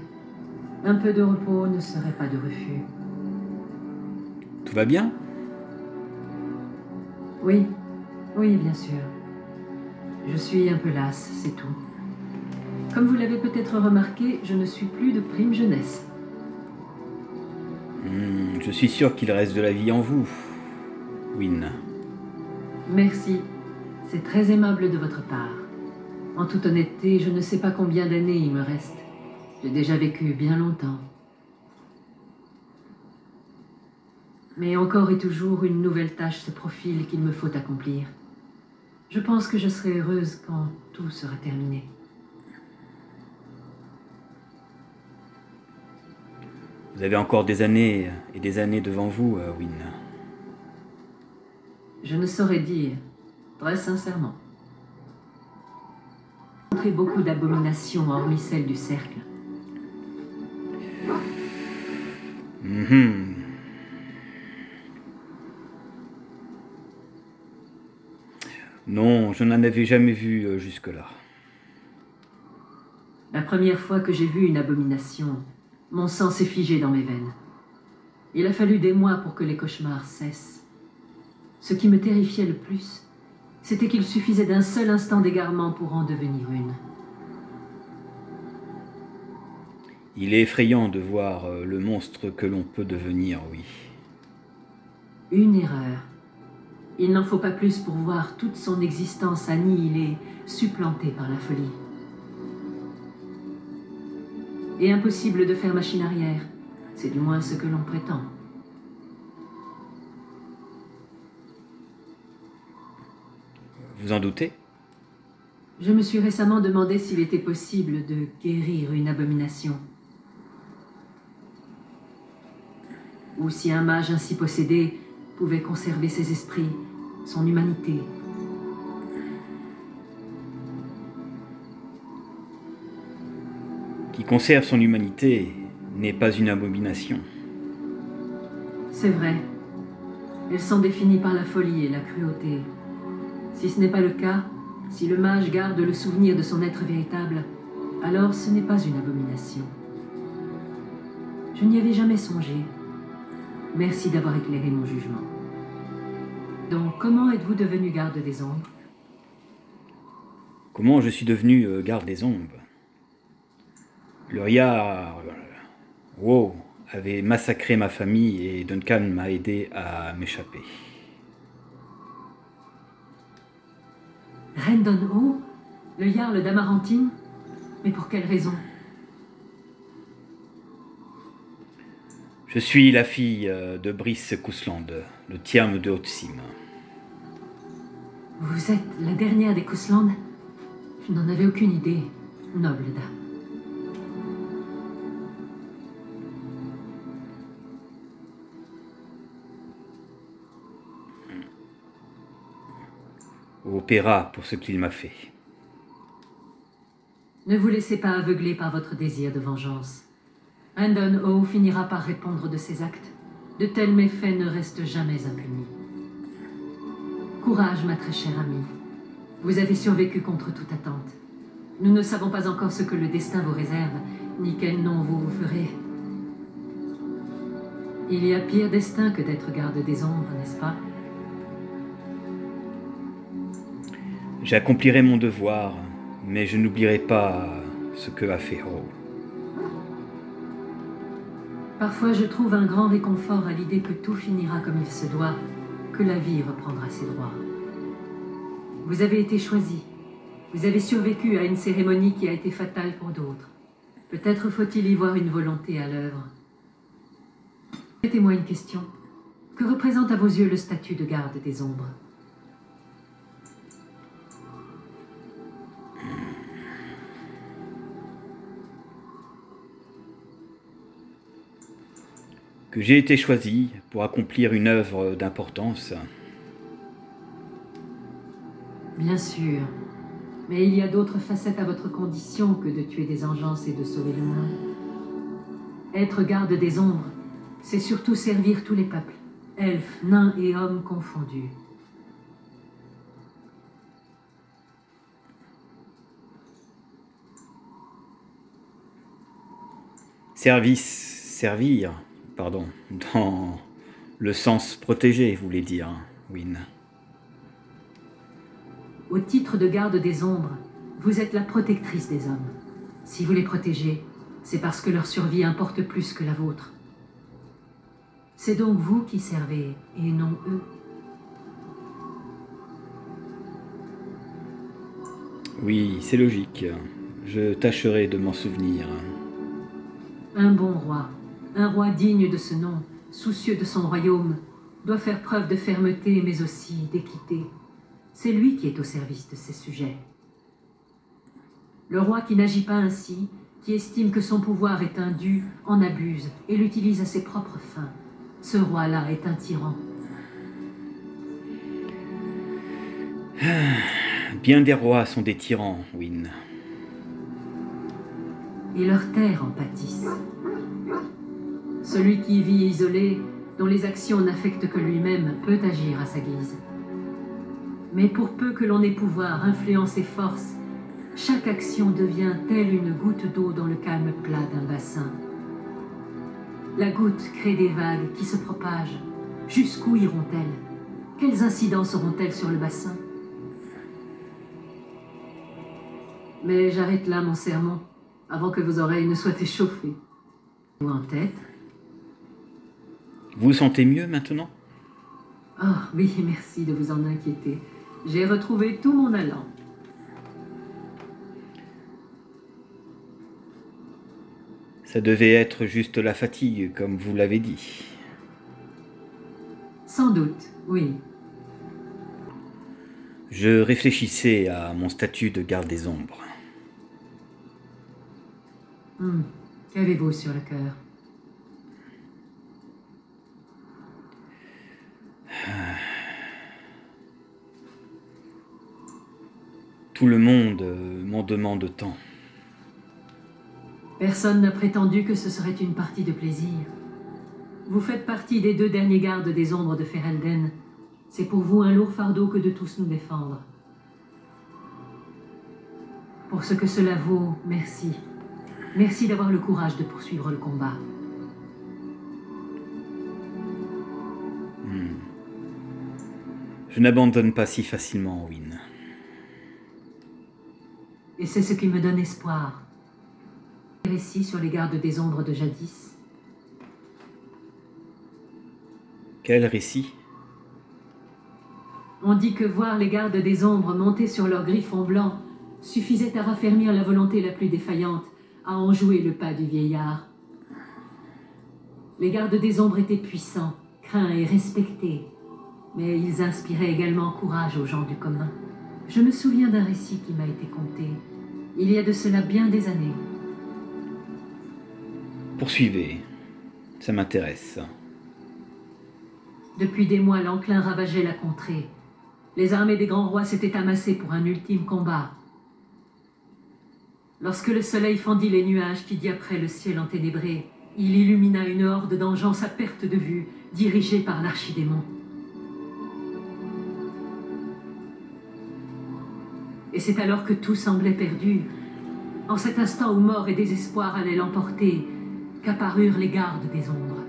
[SPEAKER 3] Un peu de repos ne serait pas de refus.
[SPEAKER 1] Tout va bien?
[SPEAKER 3] Oui, oui, bien sûr. Je suis un peu lasse, c'est tout. Comme vous l'avez peut-être remarqué, je ne suis plus de prime jeunesse.
[SPEAKER 1] Je suis sûr qu'il reste de la vie en vous, Wynne.
[SPEAKER 3] Merci. C'est très aimable de votre part. En toute honnêteté, je ne sais pas combien d'années il me reste. J'ai déjà vécu bien longtemps. Mais encore et toujours, une nouvelle tâche se profile qu'il me faut accomplir. Je pense que je serai heureuse quand tout sera terminé.
[SPEAKER 1] Vous avez encore des années et des années devant vous, Wynne.
[SPEAKER 3] Je ne saurais dire, très sincèrement. J'ai rencontré beaucoup d'abominations hormis celles du cercle.
[SPEAKER 1] Non, je n'en avais jamais vu jusque-là.
[SPEAKER 3] La première fois que j'ai vu une abomination, mon sang s'est figé dans mes veines. Il a fallu des mois pour que les cauchemars cessent. Ce qui me terrifiait le plus, c'était qu'il suffisait d'un seul instant d'égarement pour en devenir une.
[SPEAKER 1] Il est effrayant de voir le monstre que l'on peut devenir, oui.
[SPEAKER 3] Une erreur. Il n'en faut pas plus pour voir toute son existence annihilée, supplantée par la folie. Et impossible de faire machine arrière. C'est du moins ce que l'on prétend.
[SPEAKER 1] Vous en doutez?
[SPEAKER 3] Je me suis récemment demandé s'il était possible de guérir une abomination. Ou si un mage ainsi possédé pouvait conserver ses esprits, son humanité.
[SPEAKER 1] Qui conserve son humanité n'est pas une abomination.
[SPEAKER 3] C'est vrai. Elles sont définies par la folie et la cruauté. Si ce n'est pas le cas, si le mage garde le souvenir de son être véritable, alors ce n'est pas une abomination. Je n'y avais jamais songé. Merci d'avoir éclairé mon jugement. Donc, comment êtes-vous devenu garde des ombres?
[SPEAKER 1] Comment je suis devenu garde des ombres? Luria wow, avait massacré ma famille et Duncan m'a aidé à m'échapper.
[SPEAKER 3] Rendon O, le Jarl d'Amarantine? Mais pour quelle raison?
[SPEAKER 1] Je suis la fille de Brice Cousland, le Tiam de Haute-Cime.
[SPEAKER 3] Vous êtes la dernière des Cousland? Je n'en avais aucune idée, noble dame.
[SPEAKER 1] Au opéra pour ce qu'il m'a fait.
[SPEAKER 3] Ne vous laissez pas aveugler par votre désir de vengeance. Rendon O finira par répondre de ses actes. De tels méfaits ne restent jamais impunis. Courage, ma très chère amie. Vous avez survécu contre toute attente. Nous ne savons pas encore ce que le destin vous réserve, ni quel nom vous vous ferez. Il y a pire destin que d'être garde des ombres, n'est-ce pas?
[SPEAKER 1] J'accomplirai mon devoir, mais je n'oublierai pas ce que a fait Ho.
[SPEAKER 3] Parfois, je trouve un grand réconfort à l'idée que tout finira comme il se doit, que la vie reprendra ses droits. Vous avez été choisi. Vous avez survécu à une cérémonie qui a été fatale pour d'autres. Peut-être faut-il y voir une volonté à l'œuvre. Mettez-moi une question. Que représente à vos yeux le statut de garde des ombres?
[SPEAKER 1] Que j'ai été choisi pour accomplir une œuvre d'importance.
[SPEAKER 3] Bien sûr. Mais il y a d'autres facettes à votre condition que de tuer des engeances et de sauver le monde. Être garde des ombres, c'est surtout servir tous les peuples, elfes, nains et hommes confondus.
[SPEAKER 1] Servir, pardon, dans le sens protégé, vous voulez dire, Wynne.
[SPEAKER 3] Au titre de garde des ombres, vous êtes la protectrice des hommes. Si vous les protégez, c'est parce que leur survie importe plus que la vôtre. C'est donc vous qui servez, et non eux.
[SPEAKER 1] Oui, c'est logique. Je tâcherai de m'en souvenir.
[SPEAKER 3] Un bon roi, un roi digne de ce nom, soucieux de son royaume, doit faire preuve de fermeté, mais aussi d'équité. C'est lui qui est au service de ses sujets. Le roi qui n'agit pas ainsi, qui estime que son pouvoir est indu, en abuse et l'utilise à ses propres fins. Ce roi-là est un tyran.
[SPEAKER 1] Bien des rois sont des tyrans, Wynne.
[SPEAKER 3] Et leurs terres en pâtissent. Celui qui vit isolé, dont les actions n'affectent que lui-même, peut agir à sa guise. Mais pour peu que l'on ait pouvoir, influence et force, chaque action devient telle une goutte d'eau dans le calme plat d'un bassin. La goutte crée des vagues qui se propagent. Jusqu'où iront-elles? Quelles incidences auront-elles sur le bassin? Mais j'arrête là mon sermon, avant que vos oreilles ne soient échauffées. Ou en tête?
[SPEAKER 1] Vous vous sentez mieux maintenant?
[SPEAKER 3] Oh oui, merci de vous en inquiéter. J'ai retrouvé tout mon allant.
[SPEAKER 1] Ça devait être juste la fatigue, comme vous l'avez dit.
[SPEAKER 3] Sans doute, oui.
[SPEAKER 1] Je réfléchissais à mon statut de garde des ombres.
[SPEAKER 3] Qu'avez-vous sur le cœur?
[SPEAKER 1] Tout le monde m'en demande tant.
[SPEAKER 3] Personne n'a prétendu que ce serait une partie de plaisir. Vous faites partie des 2 derniers gardes des ombres de Ferelden. C'est pour vous un lourd fardeau que de tous nous défendre. Pour ce que cela vaut, merci. Merci d'avoir le courage de poursuivre le combat.
[SPEAKER 1] Je n'abandonne pas si facilement, Wynne.
[SPEAKER 3] Et c'est ce qui me donne espoir. Récit sur les gardes des ombres de jadis.
[SPEAKER 1] Quel récit?
[SPEAKER 3] On dit que voir les gardes des ombres monter sur leurs griffons blancs suffisait à raffermir la volonté la plus défaillante, à enjouer le pas du vieillard. Les gardes des ombres étaient puissants, craints et respectés, mais ils inspiraient également courage aux gens du commun. Je me souviens d'un récit qui m'a été conté, il y a de cela bien des années.
[SPEAKER 1] Poursuivez, ça m'intéresse.
[SPEAKER 3] Depuis des mois, l'enclin ravageait la contrée. Les armées des grands rois s'étaient amassées pour un ultime combat. Lorsque le soleil fendit les nuages qui diapraient le ciel enténébré, il illumina une horde d'engeance à perte de vue, dirigée par l'archidémon. Et c'est alors que tout semblait perdu, en cet instant où mort et désespoir allaient l'emporter, qu'apparurent les gardes des ombres.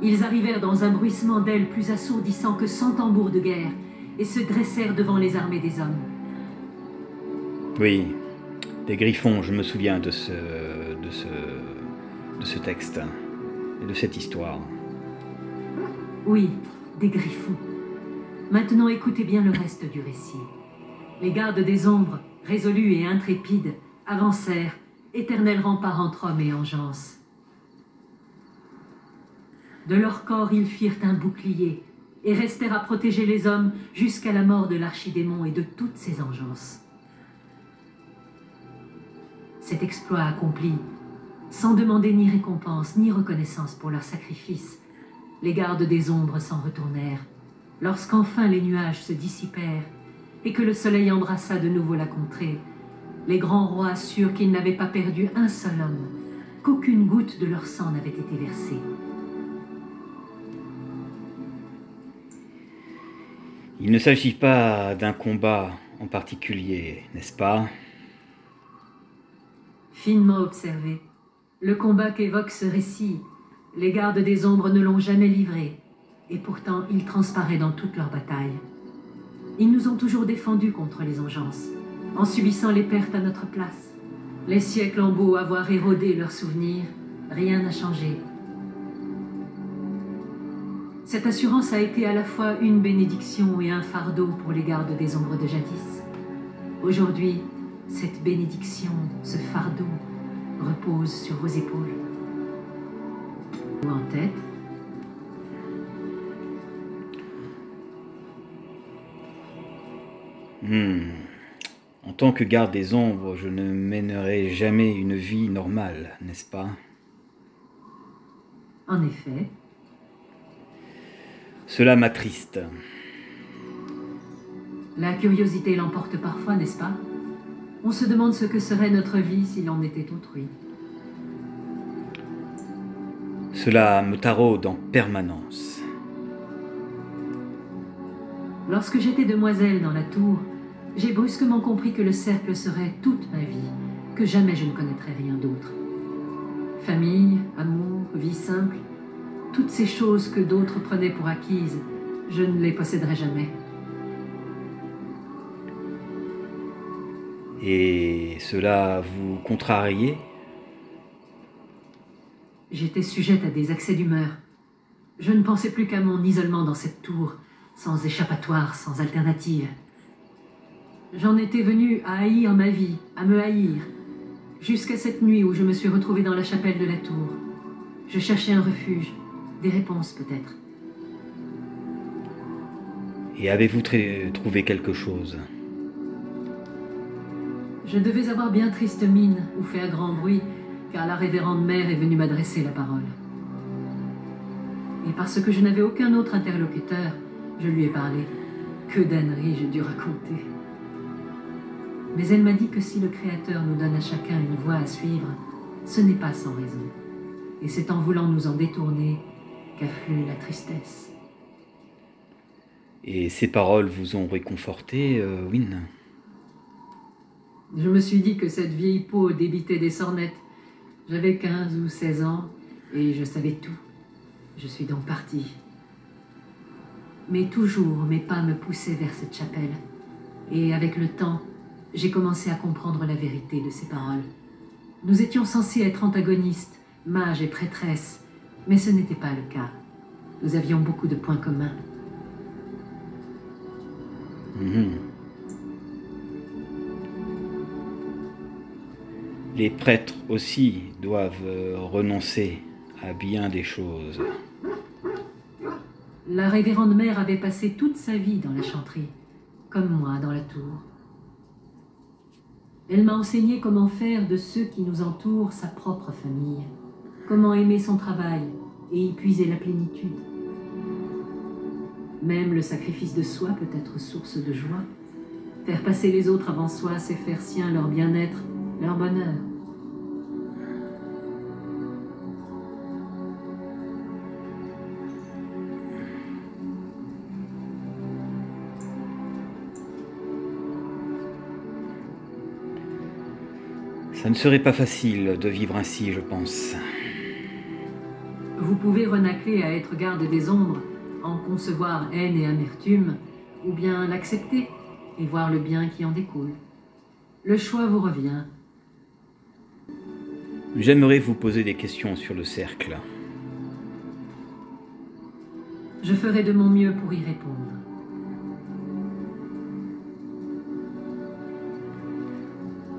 [SPEAKER 3] Ils arrivèrent dans un bruissement d'ailes plus assourdissant que 100 tambours de guerre et se dressèrent devant les armées des hommes.
[SPEAKER 1] Oui, des griffons, je me souviens de ce texte et de cette histoire.
[SPEAKER 3] Oui, des griffons. Maintenant écoutez bien le reste du récit. Les gardes des ombres, résolus et intrépides, avancèrent, éternel rempart entre hommes et engeance. De leur corps, ils firent un bouclier et restèrent à protéger les hommes jusqu'à la mort de l'archidémon et de toutes ses engeances. Cet exploit accompli, sans demander ni récompense ni reconnaissance pour leur sacrifice, les gardes des ombres s'en retournèrent, lorsqu'enfin les nuages se dissipèrent et que le soleil embrassa de nouveau la contrée. Les grands rois surent qu'ils n'avaient pas perdu un seul homme, qu'aucune goutte de leur sang n'avait été versée.
[SPEAKER 1] Il ne s'agit pas d'un combat en particulier, n'est-ce pas?
[SPEAKER 3] Finement observé. Le combat qu'évoque ce récit, les gardes des ombres ne l'ont jamais livré, et pourtant il transparaît dans toute leur bataille. Ils nous ont toujours défendus contre les engences, en subissant les pertes à notre place. Les siècles ont beau avoir érodé leurs souvenirs, rien n'a changé. Cette assurance a été à la fois une bénédiction et un fardeau pour les gardes des ombres de jadis. Aujourd'hui, cette bénédiction, ce fardeau, repose sur vos épaules. Ou en tête.
[SPEAKER 1] En tant que garde des ombres, je ne mènerai jamais une vie normale, n'est-ce pas?
[SPEAKER 3] En effet.
[SPEAKER 1] Cela m'attriste.
[SPEAKER 3] La curiosité l'emporte parfois, n'est-ce pas? On se demande ce que serait notre vie si l'on était autrui.
[SPEAKER 1] Cela me taraude en permanence.
[SPEAKER 3] Lorsque j'étais demoiselle dans la tour, j'ai brusquement compris que le cercle serait toute ma vie, que jamais je ne connaîtrais rien d'autre. Famille, amour, vie simple, toutes ces choses que d'autres prenaient pour acquises, je ne les posséderai jamais.
[SPEAKER 1] Et cela vous contrariait?
[SPEAKER 3] J'étais sujette à des accès d'humeur. Je ne pensais plus qu'à mon isolement dans cette tour, sans échappatoire, sans alternative. J'en étais venue à haïr ma vie, à me haïr, jusqu'à cette nuit où je me suis retrouvée dans la chapelle de la tour. Je cherchais un refuge, des réponses peut-être.
[SPEAKER 1] Et avez-vous trouvé quelque chose?
[SPEAKER 3] Je devais avoir bien triste mine ou faire grand bruit, car la révérende mère est venue m'adresser la parole. Et parce que je n'avais aucun autre interlocuteur, je lui ai parlé. Que d'âneries j'ai dû raconter. Mais elle m'a dit que si le Créateur nous donne à chacun une voie à suivre, ce n'est pas sans raison. Et c'est en voulant nous en détourner qu'afflue la tristesse.
[SPEAKER 1] Et ces paroles vous ont réconforté, Wynne?
[SPEAKER 3] Je me suis dit que cette vieille peau débitait des sornettes. J'avais 15 ou 16 ans et je savais tout. Je suis donc partie. Mais toujours mes pas me poussaient vers cette chapelle. Et avec le temps, j'ai commencé à comprendre la vérité de ces paroles. Nous étions censés être antagonistes, mages et prêtresses, mais ce n'était pas le cas. Nous avions beaucoup de points communs.
[SPEAKER 1] Les prêtres aussi doivent renoncer à bien des choses.
[SPEAKER 3] La révérende mère avait passé toute sa vie dans la chanterie, comme moi dans la tour. Elle m'a enseigné comment faire de ceux qui nous entourent sa propre famille, comment aimer son travail et y puiser la plénitude. Même le sacrifice de soi peut être source de joie. Faire passer les autres avant soi, c'est faire sien leur bien-être, leur bonheur.
[SPEAKER 1] Ça ne serait pas facile de vivre ainsi, je pense.
[SPEAKER 3] Vous pouvez renâcler à être garde des ombres, en concevoir haine et amertume, ou bien l'accepter et voir le bien qui en découle. Le choix vous revient.
[SPEAKER 1] J'aimerais vous poser des questions sur le cercle.
[SPEAKER 3] Je ferai de mon mieux pour y répondre.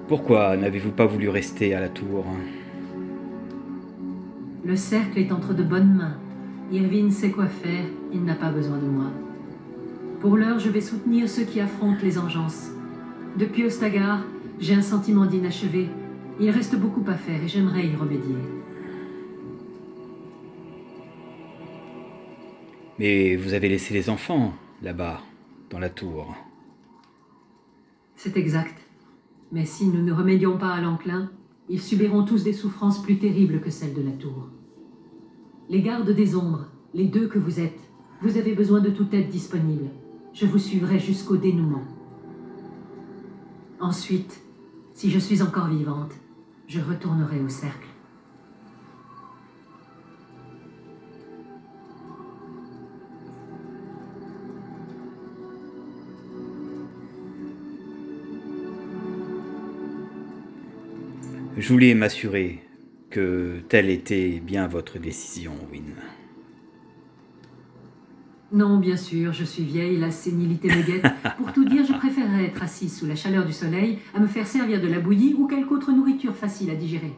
[SPEAKER 1] Pourquoi n'avez-vous pas voulu rester à la tour?
[SPEAKER 3] Le cercle est entre de bonnes mains. Irvine sait quoi faire, il n'a pas besoin de moi. Pour l'heure, je vais soutenir ceux qui affrontent les engences. Depuis Ostagar, j'ai un sentiment d'inachevé. Il reste beaucoup à faire et j'aimerais y remédier.
[SPEAKER 1] Mais vous avez laissé les enfants, là-bas, dans la tour.
[SPEAKER 3] C'est exact. Mais si nous ne remédions pas à l'enclin, ils subiront tous des souffrances plus terribles que celles de la tour. Les gardes des ombres, les deux que vous êtes, vous avez besoin de toute aide disponible. Je vous suivrai jusqu'au dénouement. Ensuite, si je suis encore vivante, je retournerai au cercle.
[SPEAKER 1] Je voulais m'assurer que telle était bien votre décision, Wynne.
[SPEAKER 3] Non, bien sûr, je suis vieille, la sénilité me guette. Pour tout dire, je préférerais être assise sous la chaleur du soleil à me faire servir de la bouillie ou quelque autre nourriture facile à digérer.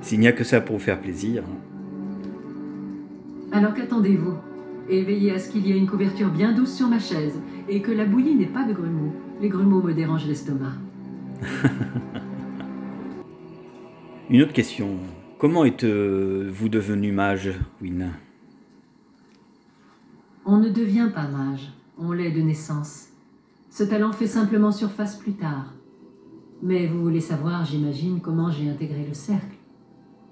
[SPEAKER 1] S'il n'y a que ça pour vous faire plaisir.
[SPEAKER 3] Alors qu'attendez-vous? Et veillez à ce qu'il y ait une couverture bien douce sur ma chaise, et que la bouillie n'ait pas de grumeaux. Les grumeaux me dérangent l'estomac.
[SPEAKER 1] Une autre question. Comment êtes-vous devenu mage, Wynne?
[SPEAKER 3] On ne devient pas mage, on l'est de naissance. Ce talent fait simplement surface plus tard. Mais vous voulez savoir, j'imagine, comment j'ai intégré le cercle.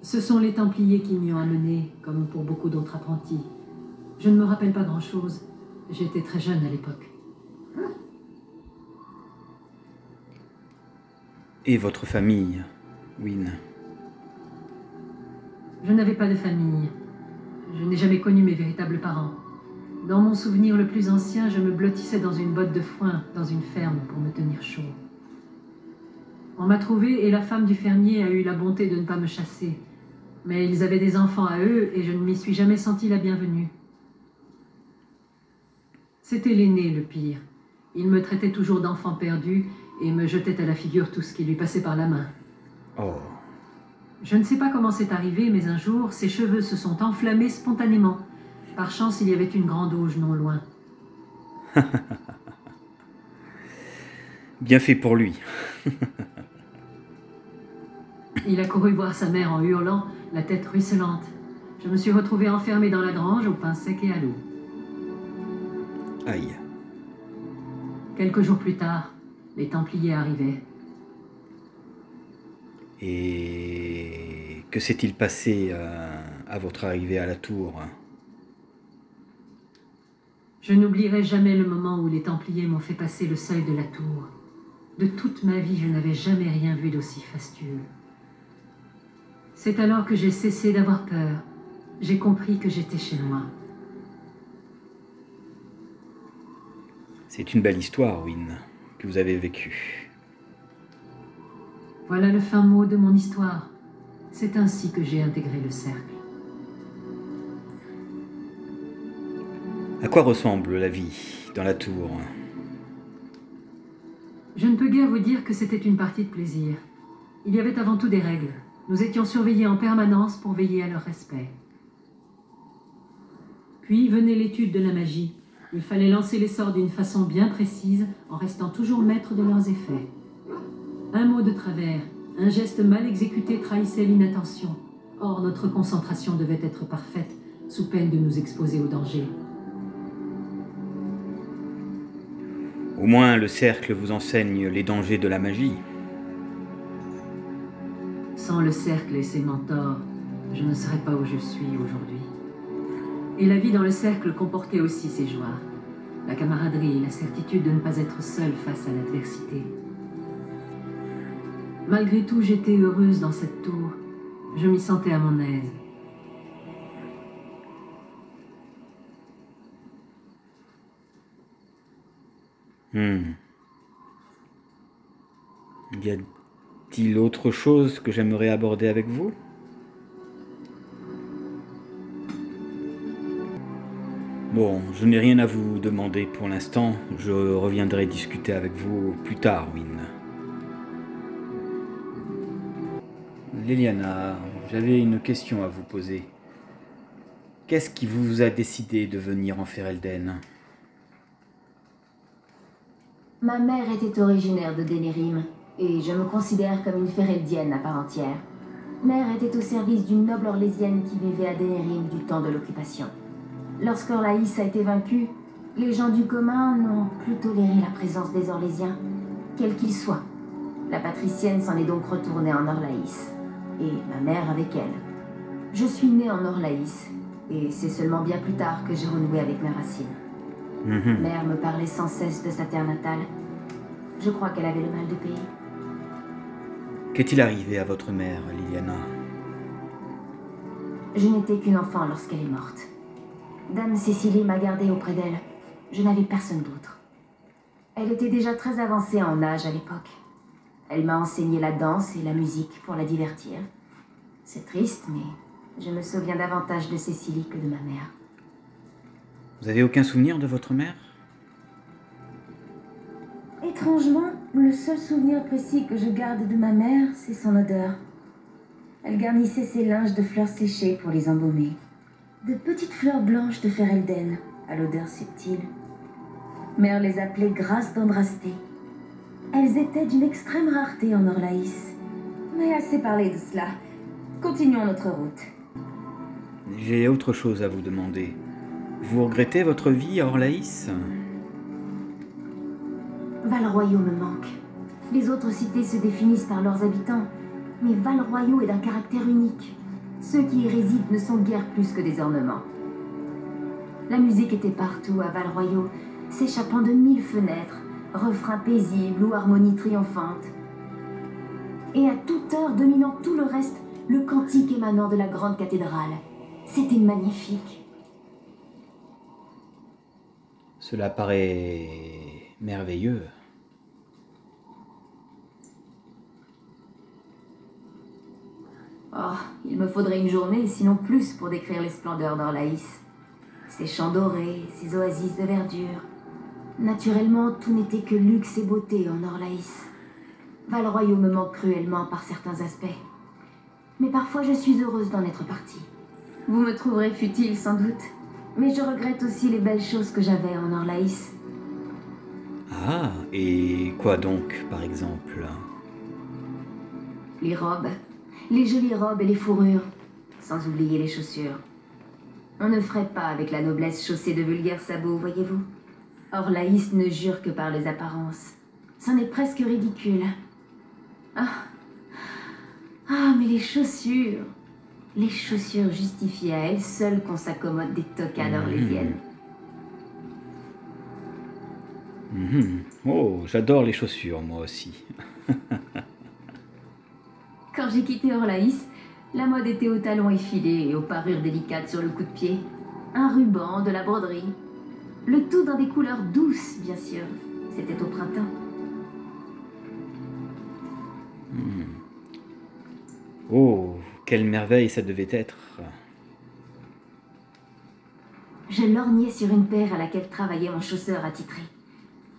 [SPEAKER 3] Ce sont les Templiers qui m'y ont amené, comme pour beaucoup d'autres apprentis. Je ne me rappelle pas grand-chose. J'étais très jeune à l'époque.
[SPEAKER 1] Et votre famille, Wynne?
[SPEAKER 3] Je n'avais pas de famille. Je n'ai jamais connu mes véritables parents. Dans mon souvenir le plus ancien, je me blottissais dans une botte de foin, dans une ferme, pour me tenir chaud. On m'a trouvé et la femme du fermier a eu la bonté de ne pas me chasser. Mais ils avaient des enfants à eux et je ne m'y suis jamais senti la bienvenue. C'était l'aîné le pire. Il me traitait toujours d'enfant perdu et me jetait à la figure tout ce qui lui passait par la main.
[SPEAKER 1] Oh.
[SPEAKER 3] Je ne sais pas comment c'est arrivé, mais un jour, ses cheveux se sont enflammés spontanément. Par chance, il y avait une grande auge non loin.
[SPEAKER 1] Bien fait pour lui.
[SPEAKER 3] Il a couru voir sa mère en hurlant, la tête ruisselante. Je me suis retrouvée enfermée dans la grange, au pain sec et à l'eau.
[SPEAKER 1] Aïe.
[SPEAKER 3] Quelques jours plus tard, les Templiers arrivaient.
[SPEAKER 1] Et que s'est-il passé à votre arrivée à la tour?
[SPEAKER 3] Je n'oublierai jamais le moment où les Templiers m'ont fait passer le seuil de la tour. De toute ma vie, je n'avais jamais rien vu d'aussi fastueux. C'est alors que j'ai cessé d'avoir peur. J'ai compris que j'étais chez moi.
[SPEAKER 1] C'est une belle histoire, Wynne, que vous avez vécue.
[SPEAKER 3] Voilà le fin mot de mon histoire. C'est ainsi que j'ai intégré le cercle.
[SPEAKER 1] À quoi ressemble la vie dans la tour?
[SPEAKER 3] Je ne peux guère vous dire que c'était une partie de plaisir. Il y avait avant tout des règles. Nous étions surveillés en permanence pour veiller à leur respect. Puis venait l'étude de la magie. Il fallait lancer les sorts d'une façon bien précise, en restant toujours maître de leurs effets. Un mot de travers, un geste mal exécuté trahissait l'inattention. Or, notre concentration devait être parfaite, sous peine de nous exposer au danger.
[SPEAKER 1] Au moins, le cercle vous enseigne les dangers de la magie.
[SPEAKER 3] Sans le cercle et ses mentors, je ne serais pas où je suis aujourd'hui. Et la vie dans le cercle comportait aussi ses joies. La camaraderie, la certitude de ne pas être seule face à l'adversité. Malgré tout, j'étais heureuse dans cette tour. Je m'y sentais à mon aise.
[SPEAKER 1] Y a-t-il autre chose que j'aimerais aborder avec vous? Bon, je n'ai rien à vous demander pour l'instant. Je reviendrai discuter avec vous plus tard, Wynne. Leliana, j'avais une question à vous poser. Qu'est-ce qui vous a décidé de venir en Ferelden?
[SPEAKER 7] Ma mère était originaire de Denerim, et je me considère comme une Fereldienne à part entière. Mère était au service d'une noble Orlésienne qui vivait à Denerim du temps de l'occupation. Lorsque Orlaïs a été vaincu, les gens du commun n'ont plus toléré la présence des Orlésiens, quels qu'ils soient. La patricienne s'en est donc retournée en Orlaïs, et ma mère avec elle. Je suis née en Orlaïs, et c'est seulement bien plus tard que j'ai renoué avec mes racines. Mère me parlait sans cesse de sa terre natale. Je crois qu'elle avait le mal de pays.
[SPEAKER 1] Qu'est-il arrivé à votre mère, Liliana?
[SPEAKER 7] Je n'étais qu'une enfant lorsqu'elle est morte.
[SPEAKER 13] Dame Cécilie m'a gardée auprès d'elle. Je n'avais personne d'autre. Elle était déjà très avancée en âge à l'époque. Elle m'a enseigné la danse et la musique pour la divertir. C'est triste, mais je me souviens davantage de Cécilie que de ma mère.
[SPEAKER 1] Vous avez aucun souvenir de votre mère?
[SPEAKER 13] Étrangement, le seul souvenir précis que je garde de ma mère, c'est son odeur. Elle garnissait ses linges de fleurs séchées pour les embaumer. De petites fleurs blanches de Ferelden, à l'odeur subtile. Mère les appelait grâces d'Andrasté. Elles étaient d'une extrême rareté en Orlaïs. Mais assez parlé de cela. Continuons notre route.
[SPEAKER 1] J'ai autre chose à vous demander. Vous regrettez votre vie à Orlaïs?
[SPEAKER 13] Val-Royaux me manque. Les autres cités se définissent par leurs habitants, mais Val-Royaux est d'un caractère unique. Ceux qui y résident ne sont guère plus que des ornements. La musique était partout à Val-Royaux, s'échappant de 1000 fenêtres, refrains paisibles ou harmonies triomphantes. Et à toute heure, dominant tout le reste, le cantique émanant de la grande cathédrale. C'était magnifique.
[SPEAKER 1] Cela paraît merveilleux.
[SPEAKER 13] Oh, il me faudrait une journée, sinon plus, pour décrire les splendeurs d'Orlaïs. Ses champs dorés, ses oasis de verdure. Naturellement, tout n'était que luxe et beauté en Orlaïs. Val-Royaux me manque cruellement par certains aspects. Mais parfois je suis heureuse d'en être partie. Vous me trouverez futile sans doute, mais je regrette aussi les belles choses que j'avais en Orlaïs.
[SPEAKER 1] Ah, et quoi donc, par exemple?
[SPEAKER 13] Les robes, les jolies robes et les fourrures, sans oublier les chaussures. On ne ferait pas avec la noblesse chaussée de vulgaires sabots, voyez-vous. Orlaïs ne jure que par les apparences. C'en est presque ridicule. Ah, mais les chaussures! Les chaussures justifient à elles seules qu'on s'accommode des toccades orlésiennes.
[SPEAKER 1] Oh, j'adore les chaussures, moi aussi.
[SPEAKER 13] Quand j'ai quitté Orlaïs, la mode était aux talons effilés et aux parures délicates sur le coup de pied. Un ruban, de la broderie. Le tout dans des couleurs douces, bien sûr. C'était au printemps.
[SPEAKER 1] Oh, quelle merveille ça devait être.
[SPEAKER 13] Je lorgnais sur une paire à laquelle travaillait mon chausseur attitré.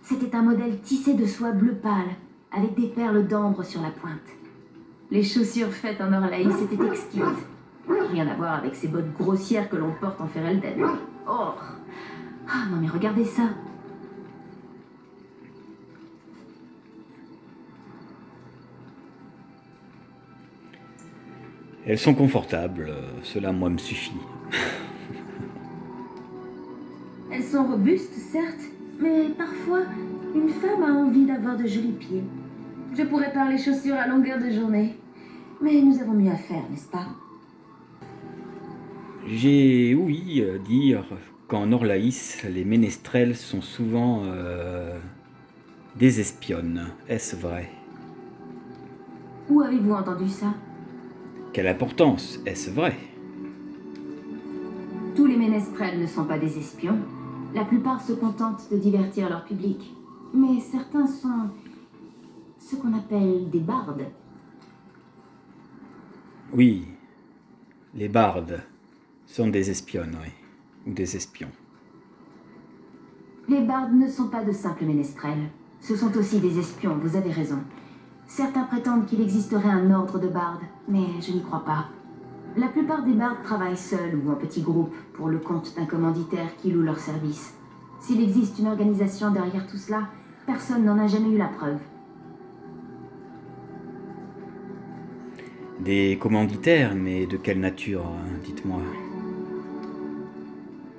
[SPEAKER 13] C'était un modèle tissé de soie bleu pâle, avec des perles d'ambre sur la pointe. Les chaussures faites en Orlaïs étaient exquises. Rien à voir avec ces bottes grossières que l'on porte en Ferelden. Oh! Ah non mais regardez ça!
[SPEAKER 1] Elles sont confortables, cela moi me suffit.
[SPEAKER 13] Elles sont robustes, certes, mais parfois, une femme a envie d'avoir de jolis pieds. Je pourrais parler chaussures à longueur de journée, mais nous avons mieux à faire, n'est-ce pas?
[SPEAKER 1] J'ai ouï dire qu'en Orlaïs, les ménestrels sont souvent des espionnes. Est-ce vrai?
[SPEAKER 13] Où avez-vous entendu ça?
[SPEAKER 1] Quelle importance? Est-ce vrai?
[SPEAKER 13] Tous les ménestrels ne sont pas des espions. La plupart se contentent de divertir leur public. Mais certains sont ce qu'on appelle des bardes.
[SPEAKER 1] Oui, les bardes sont des espionnes, oui, ou des espions.
[SPEAKER 13] Les bardes ne sont pas de simples ménestrels. Ce sont aussi des espions, vous avez raison. Certains prétendent qu'il existerait un ordre de bardes, mais je n'y crois pas. La plupart des bardes travaillent seuls ou en petits groupes pour le compte d'un commanditaire qui loue leurs services. S'il existe une organisation derrière tout cela, personne n'en a jamais eu la preuve.
[SPEAKER 1] Des commanditaires, mais de quelle nature, dites-moi?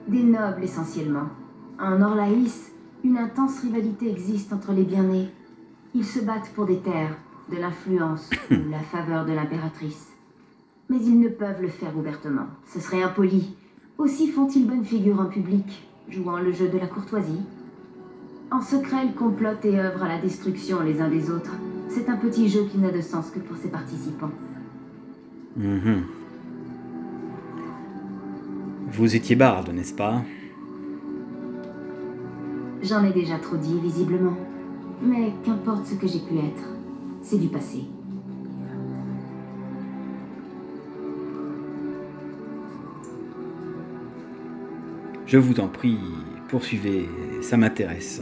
[SPEAKER 13] Des nobles essentiellement. En Orlaïs, une intense rivalité existe entre les bien-nés. Ils se battent pour des terres, de l'influence ou la faveur de l'impératrice. Mais ils ne peuvent le faire ouvertement, ce serait impoli. Aussi font-ils bonne figure en public, jouant le jeu de la courtoisie. En secret, ils complotent et œuvrent à la destruction les uns des autres. C'est un petit jeu qui n'a de sens que pour ses participants.
[SPEAKER 1] Vous étiez barde, n'est-ce pas?
[SPEAKER 13] J'en ai déjà trop dit, visiblement. Mais qu'importe ce que j'ai pu être, c'est du passé.
[SPEAKER 1] Je vous en prie, poursuivez, ça m'intéresse.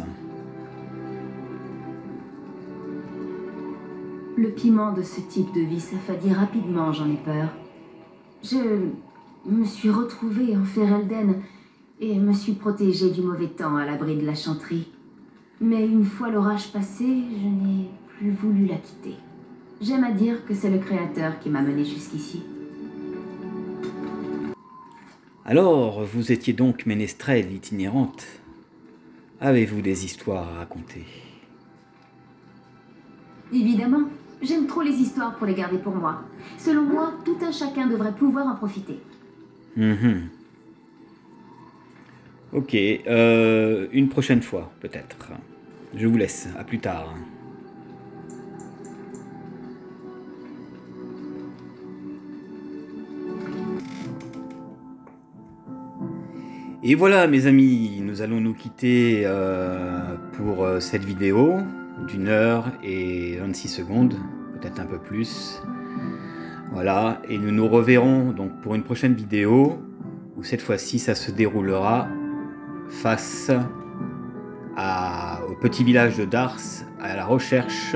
[SPEAKER 13] Le piment de ce type de vie s'affadit rapidement, j'en ai peur. Je me suis retrouvée en Ferelden et me suis protégée du mauvais temps à l'abri de la chanterie. Mais une fois l'orage passé, je n'ai plus voulu la quitter. J'aime à dire que c'est le Créateur qui m'a menée jusqu'ici.
[SPEAKER 1] Alors, vous étiez donc ménestrelle itinérante. Avez-vous des histoires à raconter?
[SPEAKER 13] Évidemment, j'aime trop les histoires pour les garder pour moi. Selon moi, tout un chacun devrait pouvoir en profiter.
[SPEAKER 1] Ok, une prochaine fois, peut-être. Je vous laisse, à plus tard. Et voilà, mes amis, nous allons nous quitter pour cette vidéo d'1 heure et 26 secondes, peut-être un peu plus. Voilà, et nous nous reverrons donc pour une prochaine vidéo où cette fois-ci ça se déroulera face au petit village de Dars, à la recherche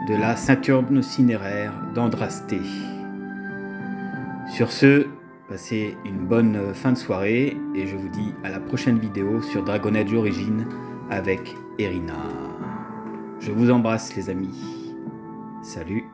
[SPEAKER 1] de la Saturne cinéraire d'Andrasté. Sur ce, passez une bonne fin de soirée et je vous dis à la prochaine vidéo sur Dragon Age Origins avec Erina. Je vous embrasse les amis. Salut.